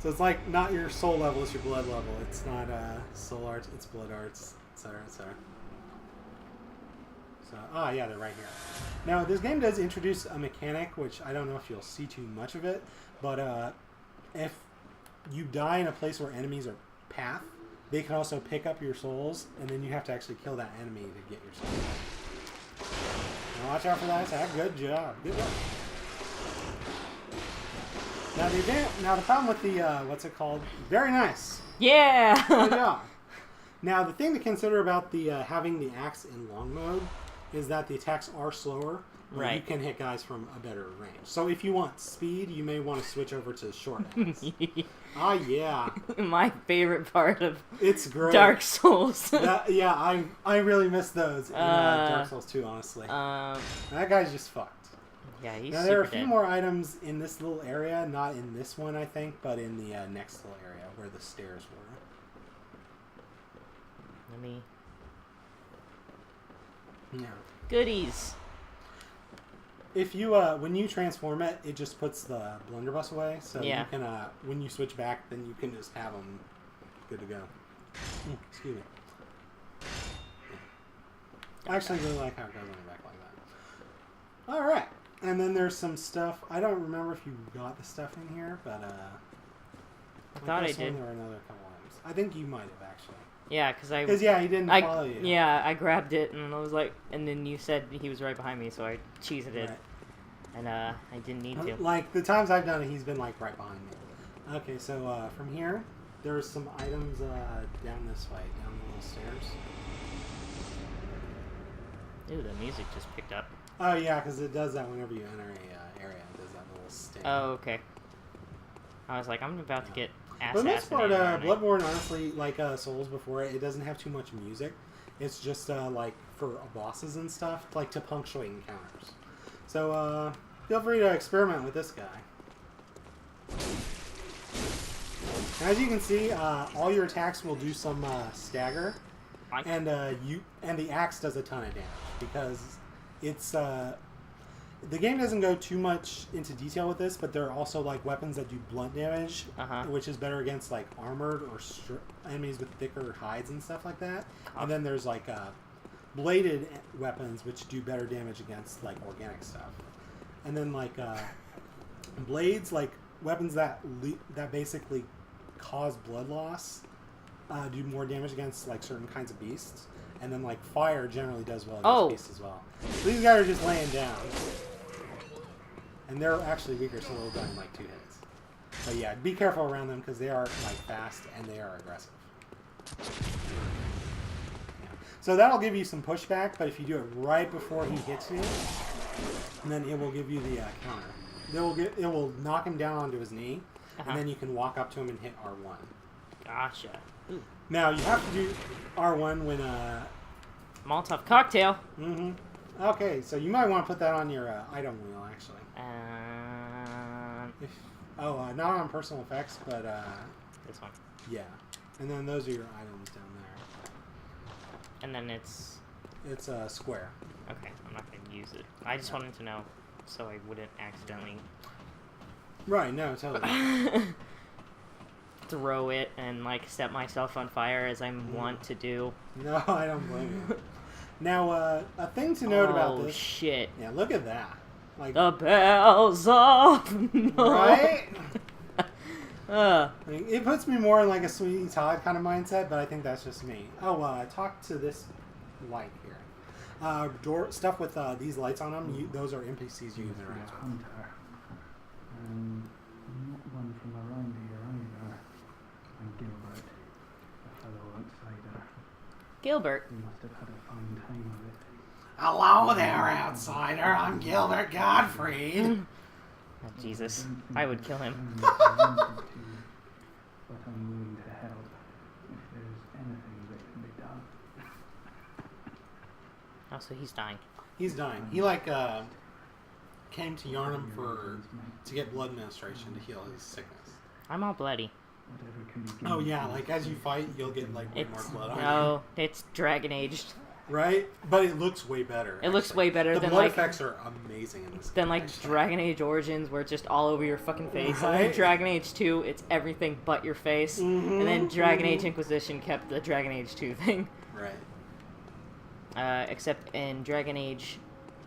Speaker 2: So it's like, not your soul level, it's your blood level. It's not soul arts, it's blood arts, etc., etc. So, yeah, they're right here. Now, this game does introduce a mechanic, which I don't know if you'll see too much of it, but if you die in a place where enemies are path, they can also pick up your souls, and then you have to actually kill that enemy to get your souls. Now watch out for that attack. Good job. Good job. Now the problem with the what's it called? Very nice. Good
Speaker 1: Yeah.
Speaker 2: job. Now the thing to consider about the having the axe in long mode is that the attacks are slower. But
Speaker 1: Right.
Speaker 2: You can hit guys from a better range. So if you want speed, you may want to switch over to short axe. Yeah.
Speaker 1: My favorite part of
Speaker 2: It's great.
Speaker 1: Dark Souls.
Speaker 2: Yeah, I really miss those in Dark Souls 2, honestly. That guy's just fucked.
Speaker 1: Yeah, he's
Speaker 2: Now,
Speaker 1: super
Speaker 2: there are a few
Speaker 1: dead.
Speaker 2: more items in this little area, not in this one, I think, but in the next little area where the stairs were.
Speaker 1: Let me...
Speaker 2: Yeah.
Speaker 1: Goodies.
Speaker 2: If you, when you transform it, it just puts the blunderbuss away, so
Speaker 1: Yeah.
Speaker 2: you can, when you switch back, then you can just have them good to go. Excuse me. I actually really like how it goes on the back like that. Alright. And then there's some stuff. I don't remember if you got the stuff in here, but
Speaker 1: I thought I
Speaker 2: this one,
Speaker 1: did.
Speaker 2: there were another couple items. I think you might have actually.
Speaker 1: Yeah, because I...
Speaker 2: Because yeah, he didn't follow you.
Speaker 1: Yeah, I grabbed it and I was like... And then you said he was right behind me, so I cheesed it.
Speaker 2: Right.
Speaker 1: And I didn't need to.
Speaker 2: Like the times I've done it, he's been like right behind me. Okay, so from here, there's some items down this way, down the little stairs.
Speaker 1: Ooh, the music just picked up.
Speaker 2: Oh yeah, because it does that whenever you enter a area. It does that little sting.
Speaker 1: Oh, okay. I was like, I'm about to get
Speaker 2: For the most part,
Speaker 1: aren't I?
Speaker 2: Bloodborne, honestly, like Souls before it doesn't have too much music. It's just like for bosses and stuff, like to punctuate encounters. So feel free to experiment with this guy. As you can see, all your attacks will do some stagger, and the axe does a ton of damage because it's the game doesn't go too much into detail with this, but there are also like weapons that do blunt damage, which is better against like armored or enemies with thicker hides and stuff like that. And then there's like bladed weapons which do better damage against like organic stuff. And then like blades, like weapons that basically cause blood loss, do more damage against like certain kinds of beasts. And then like fire generally does well against beasts as well. So these guys are just laying down. And they're actually weaker, so they'll die in like 2 hits. But yeah, be careful around them because they are like fast and they are aggressive. Yeah. So that'll give you some pushback, but if you do it right before he hits you, then it will give you the counter. It will knock him down onto his knee, and then you can walk up to him and hit R1.
Speaker 1: Gotcha. Ooh.
Speaker 2: Now you have to do R1 when
Speaker 1: Molotov cocktail.
Speaker 2: Mm-hmm. Okay, so you might want to put that on your item wheel, actually. Not on personal effects, but
Speaker 1: this one.
Speaker 2: Yeah, and then those are your items down there.
Speaker 1: And then it's
Speaker 2: square.
Speaker 1: Okay, I'm not gonna use it. I just wanted to know, so I wouldn't accidentally.
Speaker 2: Right. No, totally.
Speaker 1: Throw it and like set myself on fire as I want to do.
Speaker 2: No, I don't blame you. Now, a thing to note about this.
Speaker 1: Oh shit!
Speaker 2: Yeah, look at that. Like
Speaker 1: the bells of no.
Speaker 2: Right. It puts me more in like a Sweeney Todd kind of mindset, but I think that's just me. Oh, talk to this light here. Stuff with these lights on them. Those are NPCs you can interact with.
Speaker 6: Hunter. Not one from around here either. And Gilbert, a fellow outsider.
Speaker 1: Gilbert.
Speaker 6: He must have had a fine time of it.
Speaker 2: Hello there, outsider. I'm Gilbert Gottfried.
Speaker 1: Oh, Jesus, I would kill him.
Speaker 6: But I'm willing to help if there's anything that can be done.
Speaker 1: Oh, so he's dying.
Speaker 2: He's dying. He came to Yarnum to get blood administration to heal his sickness.
Speaker 1: I'm all bloody.
Speaker 6: Whatever can be given.
Speaker 2: Oh yeah, like as you fight, you'll get like way more blood on you.
Speaker 1: No, it's Dragon Aged.
Speaker 2: Right? But it looks way better.
Speaker 1: It looks way better
Speaker 2: the
Speaker 1: than
Speaker 2: blood
Speaker 1: like
Speaker 2: effects are amazing in this.
Speaker 1: Than like Dragon Age Origins, where it's just all over your fucking face. And then
Speaker 2: Right?
Speaker 1: Dragon Age 2, it's everything but your face. And then Dragon Age Inquisition kept the Dragon Age 2 thing.
Speaker 2: Right.
Speaker 1: Except in Dragon Age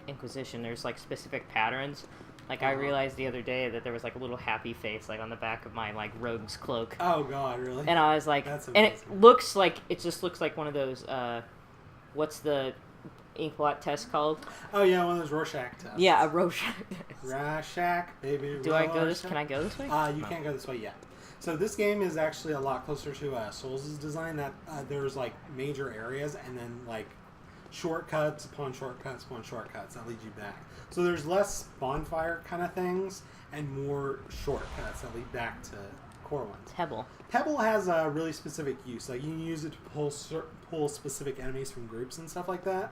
Speaker 1: Inquisition, there's like specific patterns. Like I realized the other day that there was like a little happy face like on the back of my like rogue's cloak.
Speaker 2: Oh god, really?
Speaker 1: And I was like,
Speaker 2: That's
Speaker 1: and it
Speaker 2: amazing.
Speaker 1: just looks like one of those. What's the inkblot test called?
Speaker 2: Oh yeah, one of those Rorschach tests.
Speaker 1: Yeah, a Rorschach test.
Speaker 2: Rorschach, baby.
Speaker 1: Do I go this? Can I go this way?
Speaker 2: You can't go this way yet. So this game is actually a lot closer to Souls' design. That there's like major areas and then like shortcuts upon shortcuts upon shortcuts that lead you back. So there's less bonfire kind of things and more shortcuts that lead back to core ones.
Speaker 1: Pebble.
Speaker 2: Pebble has a really specific use. Like you can use it to pull specific enemies from groups and stuff like that.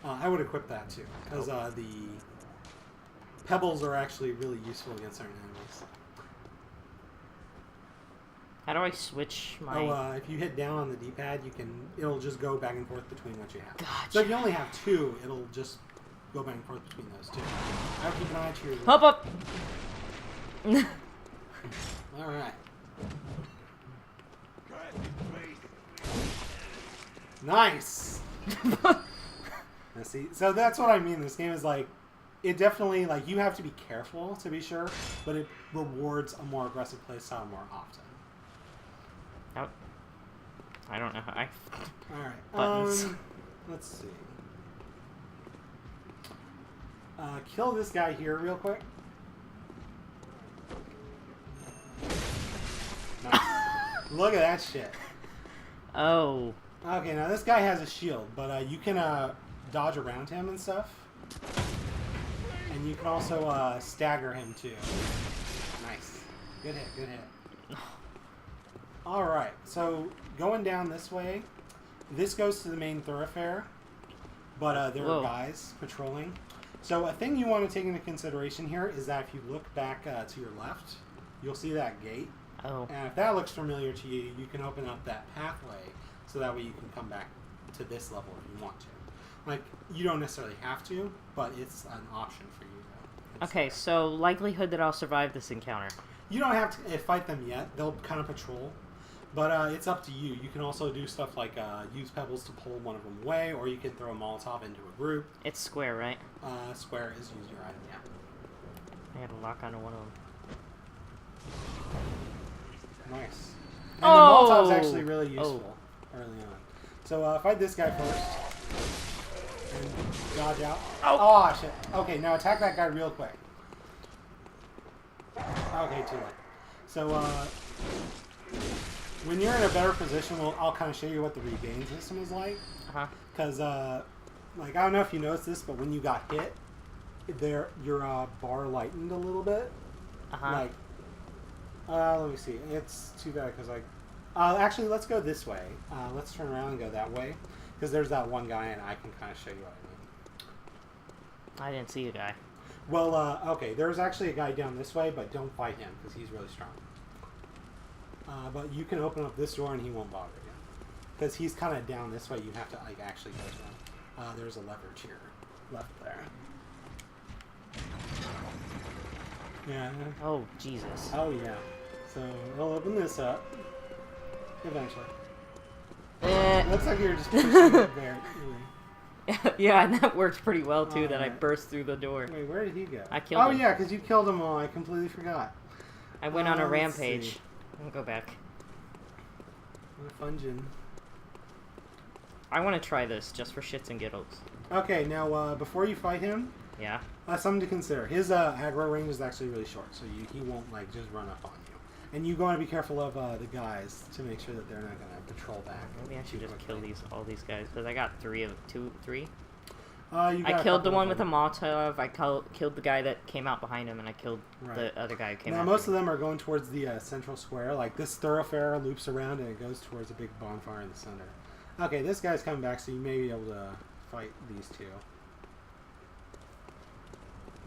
Speaker 2: I would equip that too because the pebbles are actually really useful against certain enemies.
Speaker 1: How do I switch my?
Speaker 2: If you hit down on the D-pad, it'll just go back and forth between what you have.
Speaker 1: Gotcha.
Speaker 2: So if you only have 2, it'll just go back and forth between those 2. I have to keep an eye to your.
Speaker 1: Hop up.
Speaker 2: All right. Nice. Now see, so that's what I mean. This game is like, it definitely like you have to be careful to be sure, but it rewards a more aggressive playstyle more often.
Speaker 1: I don't know how I.
Speaker 2: All right.
Speaker 1: Buttons.
Speaker 2: Let's see. Kill this guy here real quick. Nice. Look at that shit.
Speaker 1: Oh.
Speaker 2: Okay, now this guy has a shield, but you can dodge around him and stuff. And you can also stagger him too. Nice. Good hit, good hit. Alright, so going down this way, this goes to the main thoroughfare, but there are guys patrolling. So a thing you want to take into consideration here is that if you look back to your left, you'll see that gate.
Speaker 1: Oh.
Speaker 2: And if that looks familiar to you, you can open up that pathway so that way you can come back to this level if you want to. Like, you don't necessarily have to, but it's an option for you.
Speaker 1: Okay, so likelihood that I'll survive this encounter.
Speaker 2: You don't have to fight them yet. They'll kind of patrol. But it's up to you. You can also do stuff like use pebbles to pull one of them away, or you can throw a Molotov into a group.
Speaker 1: It's square, right?
Speaker 2: Square is use your item, yeah.
Speaker 1: I had to lock onto one of them.
Speaker 2: Nice. And
Speaker 1: Oh!
Speaker 2: the Molotov's actually really useful early on. So fight this guy first. And dodge out. Oh, shit. Okay, now attack that guy real quick. Okay, too late. So, when you're in a better position, I'll kind of show you what the regain system is like.
Speaker 1: Uh-huh.
Speaker 2: Because, like, I don't know if you noticed this, but when you got hit, your bar lightened a little bit.
Speaker 1: Uh-huh.
Speaker 2: Like, let me see. It's too bad because, like, actually, let's go this way. Let's turn around and go that way. Because there's that one guy, and I can kind of show you what I mean.
Speaker 1: I didn't see a guy.
Speaker 2: Well, okay, there's actually a guy down this way, but don't fight him, because he's really strong. But you can open up this door, and he won't bother you. Because he's kind of down this way, you have to, like, actually go to him. There's a leverage here. Left there. Yeah.
Speaker 1: Oh, Jesus.
Speaker 2: Oh, yeah. So, we'll open this up. Eventually. Looks like you're just pushing it there.
Speaker 1: Yeah, and that worked pretty well, too,
Speaker 2: Oh,
Speaker 1: that I
Speaker 2: yeah.
Speaker 1: burst through the door.
Speaker 2: Wait, where did he go?
Speaker 1: I killed him.
Speaker 2: Oh, yeah, because you killed them all. I completely forgot.
Speaker 1: I went on a
Speaker 2: let's
Speaker 1: rampage.
Speaker 2: see.
Speaker 1: I'll go back.
Speaker 2: Fungin.
Speaker 1: I want to try this, just for shits and giggles.
Speaker 2: Okay, now, before you fight him,
Speaker 1: Yeah?
Speaker 2: something to consider. His aggro range is actually really short, so he won't, like, just run up on you. And you want to be careful of the guys to make sure that they're not going to patrol back.
Speaker 1: Maybe I should
Speaker 2: too
Speaker 1: just
Speaker 2: quickly.
Speaker 1: kill all these guys, because I got three.
Speaker 2: You got
Speaker 1: I
Speaker 2: a
Speaker 1: killed the
Speaker 2: couple
Speaker 1: one
Speaker 2: of
Speaker 1: with a
Speaker 2: them.
Speaker 1: Molotov, I killed the guy that came out behind him, and I killed
Speaker 2: Right.
Speaker 1: the other guy who came
Speaker 2: Now,
Speaker 1: out.
Speaker 2: most of them are going towards the central square. Like, this thoroughfare loops around, and it goes towards a big bonfire in the center. Okay, this guy's coming back, so you may be able to fight these two.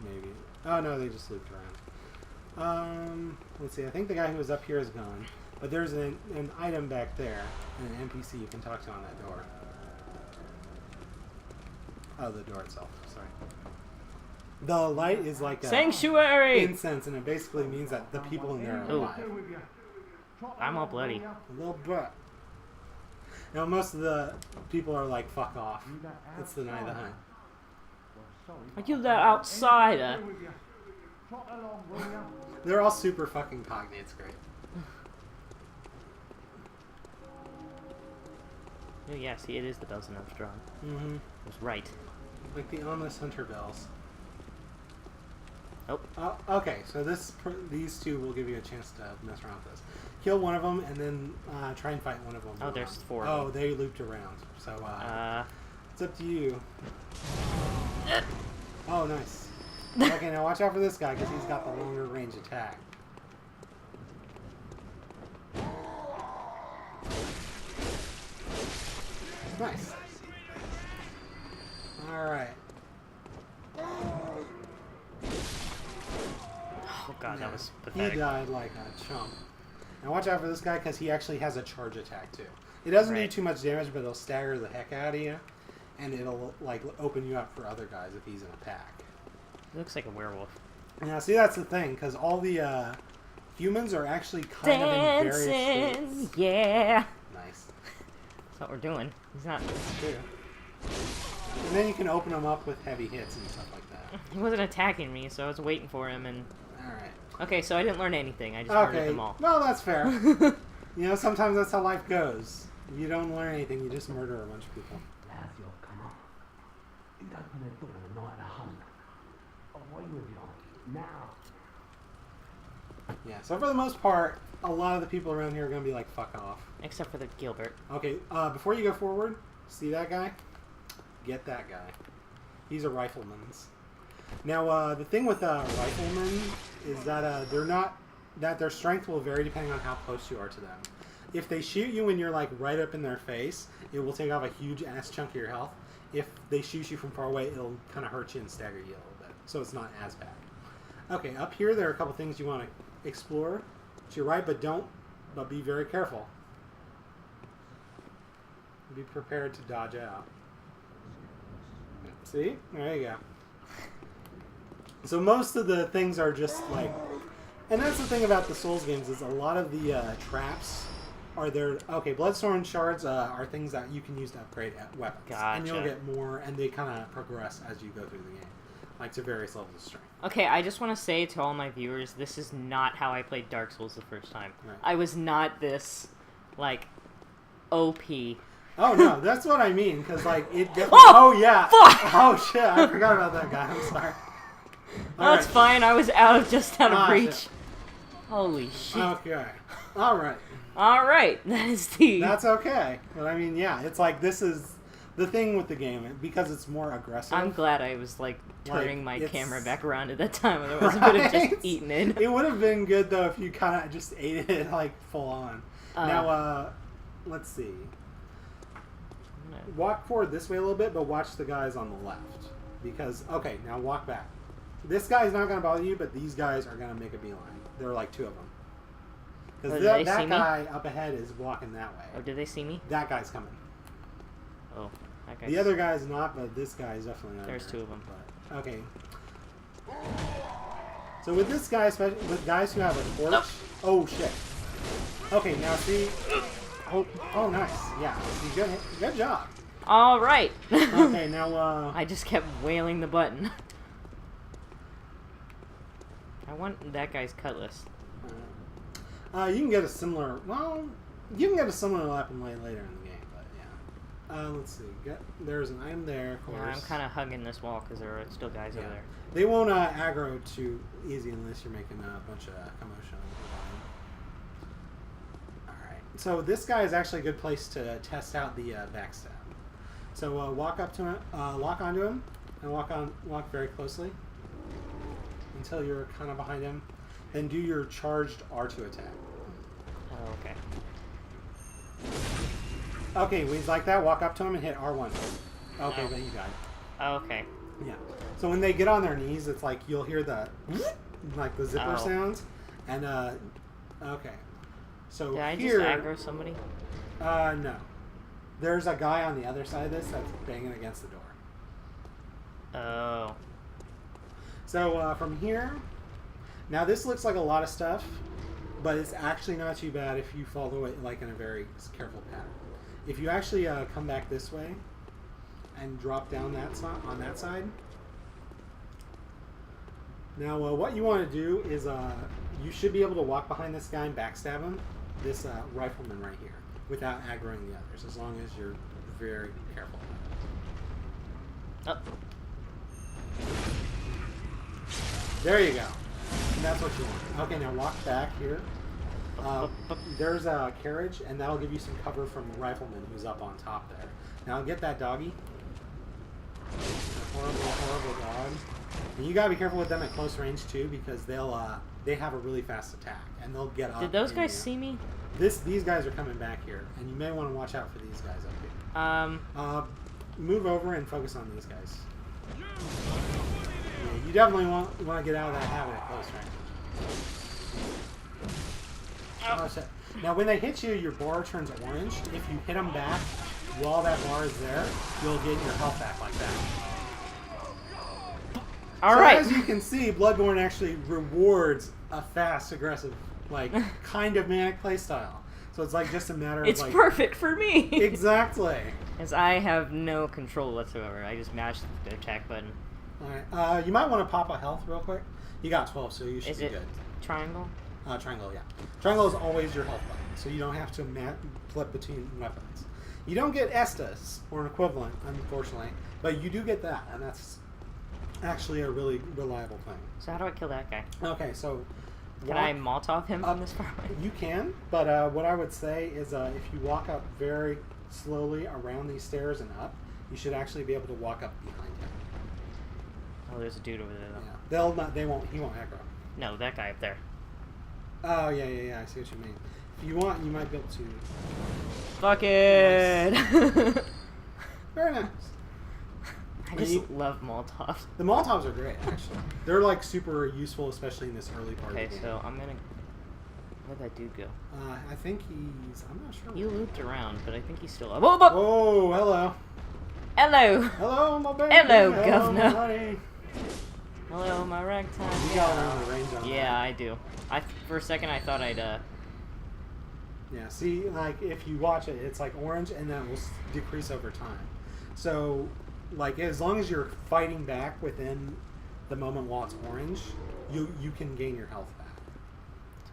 Speaker 2: Maybe. Oh, no, they just looped around. Let's see. I think the guy who was up here is gone. But there's an item back there, an NPC you can talk to on that door. Oh, the door itself. Sorry. The light is like a
Speaker 1: Sanctuary!
Speaker 2: incense, and it basically means that the people in there are
Speaker 1: Ooh.
Speaker 2: alive.
Speaker 1: I'm all bloody.
Speaker 2: A little bit. Now, most of the people are like, fuck off. It's the night of the hunt.
Speaker 1: I killed that outsider.
Speaker 2: They're all super fucking cognate. It's great.
Speaker 1: Oh, yeah, see, it is the bells and Armstrong.
Speaker 2: Mm-hmm.
Speaker 1: I was right.
Speaker 2: Like the ominous hunter bells.
Speaker 1: Oh.
Speaker 2: Okay, so these two will give you a chance to mess around with this. Kill one of them, and then try and fight one of them.
Speaker 1: Oh, there's four of
Speaker 2: Oh,
Speaker 1: them.
Speaker 2: they looped around. So it's up to you. Oh, nice. Okay, now watch out for this guy, because he's got the longer range attack. Nice. Alright.
Speaker 1: Oh, God, that was
Speaker 2: He
Speaker 1: pathetic.
Speaker 2: died like a chump. Now watch out for this guy, because he actually has a charge attack, too. It doesn't do
Speaker 1: Right.
Speaker 2: too much damage, but it'll stagger the heck out of you. And it'll, like, open you up for other guys if he's in a pack.
Speaker 1: He looks like a werewolf.
Speaker 2: Now, see, that's the thing, because all the humans are actually kind of in various
Speaker 1: Dancing!
Speaker 2: states.
Speaker 1: Yeah!
Speaker 2: Nice.
Speaker 1: That's what we're doing. He's not...
Speaker 2: That's true. And then you can open them up with heavy hits and stuff like that.
Speaker 1: He wasn't attacking me, so I was waiting for him, and...
Speaker 2: Alright.
Speaker 1: Okay, so I didn't learn anything. I just murdered
Speaker 2: Okay,
Speaker 1: them all.
Speaker 2: well, that's fair. You know, sometimes that's how life goes. You don't learn anything, you just murder a bunch of people.
Speaker 6: Now's your come on. You'd open the door the night of the hunt. Away with you. Now.
Speaker 2: Yeah, so for the most part, a lot of the people around here are going to be like, fuck off.
Speaker 1: Except for the Gilbert.
Speaker 2: Okay, before you go forward, see that guy? Get that guy. He's a rifleman's. Now, the thing with riflemen is that they're not that their strength will vary depending on how close you are to them. If they shoot you when you're like right up in their face, it will take off a huge ass chunk of your health. If they shoot you from far away, it'll kind of hurt you and stagger you a little bit. So it's not as bad. Okay, up here there are a couple things you want to explore to your right, but be very careful. Be prepared to dodge out. See? There you go. So most of the things are just like... And that's the thing about the Souls games is a lot of the traps are there... Okay, Bloodstone shards are things that you can use to upgrade weapons.
Speaker 1: Gotcha.
Speaker 2: And you'll get more, and they kind of progress as you go through the game. Like to various levels of strength.
Speaker 1: Okay, I just want to say to all my viewers, this is not how I played Dark Souls the first time.
Speaker 2: Right.
Speaker 1: I was not this, like, OP.
Speaker 2: Oh no, that's what I mean, because like it definitely...
Speaker 1: Oh,
Speaker 2: yeah!
Speaker 1: fuck!
Speaker 2: Oh shit, I forgot about that guy, I'm sorry.
Speaker 1: That's fine, I was just out of reach.
Speaker 2: Shit.
Speaker 1: Holy shit.
Speaker 2: Okay. Alright.
Speaker 1: Alright, that is the...
Speaker 2: That's okay. But I mean, yeah, it's like this is the thing with the game, because it's more aggressive.
Speaker 1: I'm glad I was, like, turning
Speaker 2: Like,
Speaker 1: my
Speaker 2: it's-
Speaker 1: camera back around at that time, otherwise I would have
Speaker 2: Right?
Speaker 1: just eaten it.
Speaker 2: It would have been good, though, if you kind of just ate it, like, full on. Now, let's see. Walk forward this way a little bit, but watch the guys on the left. Because, okay, now walk back. This guy's not going to bother you, but these guys are going to make a beeline. There are like two of them. Because
Speaker 1: Oh, did they see
Speaker 2: that
Speaker 1: me?
Speaker 2: guy up ahead is walking that way.
Speaker 1: Oh, did they see me?
Speaker 2: That guy's coming.
Speaker 1: Oh, that guy's...
Speaker 2: The other guy's not, but this guy is definitely not.
Speaker 1: There's
Speaker 2: there.
Speaker 1: two of them.
Speaker 2: But, okay. So with this guy, especially with guys who have a torch... Oh, shit. Okay, now see... Oh, nice. Yeah. See, good job.
Speaker 1: Alright.
Speaker 2: Okay, now,
Speaker 1: I just kept wailing the button. I want that guy's cutlass.
Speaker 2: you can get a similar... Well, you can get a similar weapon later in the game, but yeah. Let's see. There's an item there, of course.
Speaker 1: Yeah, I'm kind of hugging this wall because there are still guys over there.
Speaker 2: They won't aggro too easy unless you're making a bunch of commotion. Alright. So this guy is actually a good place to test out the backstab. So walk up to him, lock onto him, and walk very closely until you're kind of behind him. Then do your charged R2 attack.
Speaker 1: Oh, okay.
Speaker 2: Okay, when he's like that, walk up to him and hit R1. Okay,
Speaker 1: Oh.
Speaker 2: then you died.
Speaker 1: Oh, okay.
Speaker 2: Yeah. So when they get on their knees, it's like you'll hear the like the zipper
Speaker 1: Oh.
Speaker 2: sounds, and okay. So
Speaker 1: Did I
Speaker 2: here,
Speaker 1: just aggro somebody?
Speaker 2: no. There's a guy on the other side of this that's banging against the door.
Speaker 1: Oh.
Speaker 2: So from here, now this looks like a lot of stuff, but it's actually not too bad if you follow it like in a very careful pattern. If you actually come back this way and drop down on that side. Now what you want to do is you should be able to walk behind this guy and backstab him, this rifleman right here, without aggroing the others, as long as you're very careful.
Speaker 1: Oh.
Speaker 2: There you go. And that's what you want. Okay, now walk back here. There's a carriage, and that'll give you some cover from the rifleman who's up on top there. Now get that doggy. Horrible, horrible dog. And you gotta be careful with them at close range too, because they have a really fast attack, and they'll get up.
Speaker 1: Did those
Speaker 2: in
Speaker 1: guys
Speaker 2: you.
Speaker 1: see me?
Speaker 2: These guys are coming back here, and you may want to watch out for these guys up here. Move over and focus on these guys. Yeah, you definitely want to get out of that habit at close range. Oh, shit. Now, when they hit you, your bar turns orange. If you hit them back while that bar is there, you'll get your health back like that.
Speaker 1: Alright.
Speaker 2: So as you can see, Bloodborne actually rewards a fast, aggressive, like, kind of manic playstyle. So it's like just a matter of
Speaker 1: It's
Speaker 2: like...
Speaker 1: perfect for me!
Speaker 2: Exactly.
Speaker 1: As I have no control whatsoever. I just mashed the attack button.
Speaker 2: Alright, you might want to pop a health real quick. You got 12, so you should
Speaker 1: Is
Speaker 2: be
Speaker 1: it
Speaker 2: good.
Speaker 1: triangle?
Speaker 2: Triangle, yeah. Triangle is always your health button, so you don't have to flip between weapons. You don't get Estus, or an equivalent, unfortunately, but you do get that, and that's actually a really reliable thing.
Speaker 1: So how do I kill that guy?
Speaker 2: Okay, so...
Speaker 1: Can I Molotov him from this far away?
Speaker 2: You can, but what I would say is if you walk up very slowly around these stairs and up, you should actually be able to walk up behind him.
Speaker 1: Oh, there's a dude over there though.
Speaker 2: Yeah. He won't aggro.
Speaker 1: No, that guy up there.
Speaker 2: Oh, yeah. I see what you mean. If you want, you might be able to...
Speaker 1: Fuck it!
Speaker 2: Nice. Very nice.
Speaker 1: I just love Molotovs.
Speaker 2: The Molotovs are great, actually. They're, like, super useful, especially in this early part of the
Speaker 1: Okay,
Speaker 2: game.
Speaker 1: so I'm gonna... Where'd that dude go?
Speaker 2: I think he's... I'm not sure.
Speaker 1: He looped around, but I think he's still up. Oh, but...
Speaker 2: Oh, hello.
Speaker 1: Hello!
Speaker 2: Hello, my baby.
Speaker 1: Hello,
Speaker 2: my
Speaker 1: governor.
Speaker 2: honey.
Speaker 1: Hello, my ragtime.
Speaker 2: You got around the range on
Speaker 1: Yeah,
Speaker 2: that.
Speaker 1: I do. For a second, I thought I'd,
Speaker 2: Yeah, see, like, if you watch it, it's like orange, and then it will decrease over time. So, like, as long as you're fighting back within the moment while it's orange, you can gain your health back.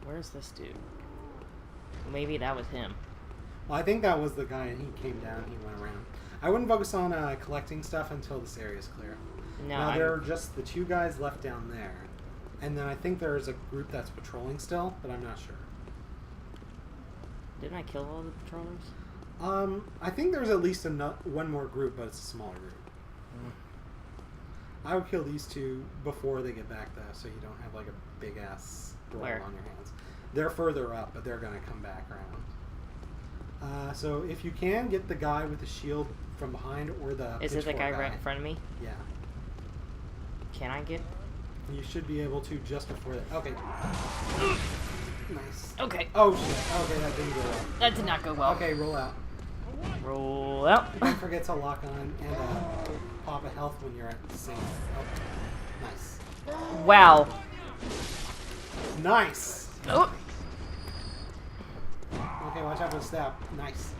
Speaker 1: Where's this dude? Maybe that was him.
Speaker 2: Well, I think that was the guy, and he came down, he went around. I wouldn't focus on collecting stuff until this area is clear.
Speaker 1: No,
Speaker 2: Now, there are just the 2 guys left down there. And then I think there's a group that's patrolling still, but I'm not sure.
Speaker 1: Didn't I kill all the patrollers?
Speaker 2: I think there's at least one more group, but it's a smaller group. I would kill these 2 before they get back, though, so you don't have, like, a big-ass brawl on your hands. They're further up, but they're going to come back around. So if you can, get the guy with the shield from behind or the
Speaker 1: Is it the guy
Speaker 2: pitchfork
Speaker 1: right in front of me?
Speaker 2: Yeah.
Speaker 1: Can I get...
Speaker 2: You should be able to just before that. Okay. Nice.
Speaker 1: Okay.
Speaker 2: Oh, shit. Okay, that didn't go well.
Speaker 1: That did not go well.
Speaker 2: Okay, roll out.
Speaker 1: Roll out.
Speaker 2: Don't forget to lock on and pop a health when you're at the same. Oh, nice.
Speaker 1: Wow.
Speaker 2: Nice.
Speaker 1: Oh.
Speaker 2: Okay, watch out for the stab. Nice.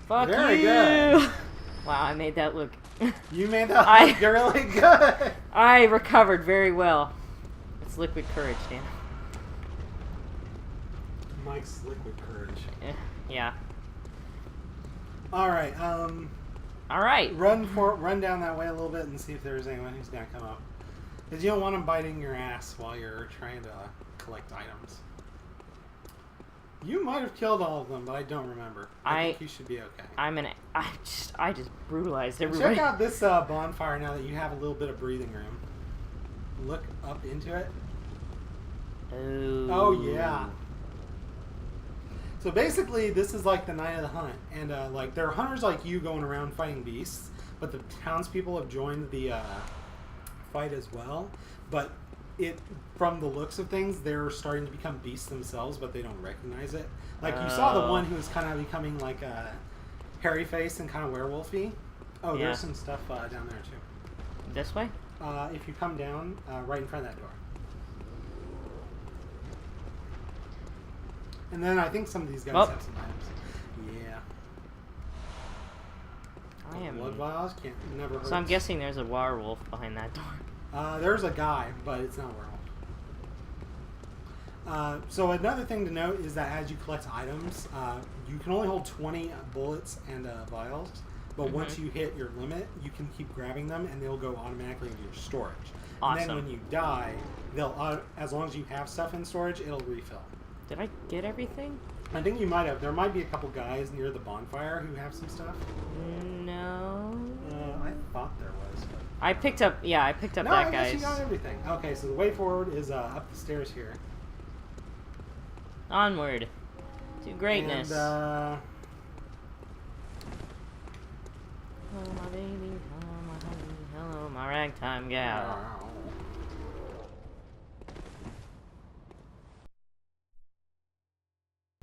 Speaker 1: Fuck
Speaker 2: Very
Speaker 1: you.
Speaker 2: good.
Speaker 1: Wow, I made that look...
Speaker 2: You made that look really good.
Speaker 1: I recovered very well. It's liquid courage, damn.
Speaker 2: Mike's liquid courage.
Speaker 1: Yeah.
Speaker 2: All right.
Speaker 1: All right.
Speaker 2: Run down that way a little bit and see if there's anyone who's gonna come up. Because you don't want them biting your ass while you're trying to collect items. You might have killed all of them, but I don't remember. I think you should be okay.
Speaker 1: I just brutalized everybody.
Speaker 2: Check out this bonfire now that you have a little bit of breathing room. Look up into it. Oh yeah. So basically, this is like the night of the hunt, and like there are hunters like you going around fighting beasts, but the townspeople have joined the fight as well. But from the looks of things, they're starting to become beasts themselves, but they don't recognize it. Like you saw the one who was kind of becoming like a hairy face and kind of werewolfy. Oh,
Speaker 1: Yeah.
Speaker 2: there's some stuff down there too.
Speaker 1: This way?
Speaker 2: If you come down, right in front of that door. And then I think some of these guys have some items. Yeah.
Speaker 1: I am.
Speaker 2: Blood vials never hurts.
Speaker 1: So I'm guessing there's a werewolf behind that door.
Speaker 2: There's a guy, but it's not a werewolf. So another thing to note is that as you collect items, you can only hold 20 bullets and vials. But once you hit your limit, you can keep grabbing them, and they'll go automatically into your storage.
Speaker 1: Awesome.
Speaker 2: And then when you die, they'll as long as you have stuff in storage, it'll refill.
Speaker 1: Did I get everything?
Speaker 2: I think you might have. There might be a couple guys near the bonfire who have some stuff.
Speaker 1: No.
Speaker 2: I thought there was. But...
Speaker 1: I picked up
Speaker 2: No,
Speaker 1: that
Speaker 2: I guess
Speaker 1: guy's.
Speaker 2: you got everything. Okay, so the way forward is up the stairs here.
Speaker 1: Onward to greatness.
Speaker 2: And,
Speaker 1: hello, my baby. Hello, my honey. Hello, my ragtime gal.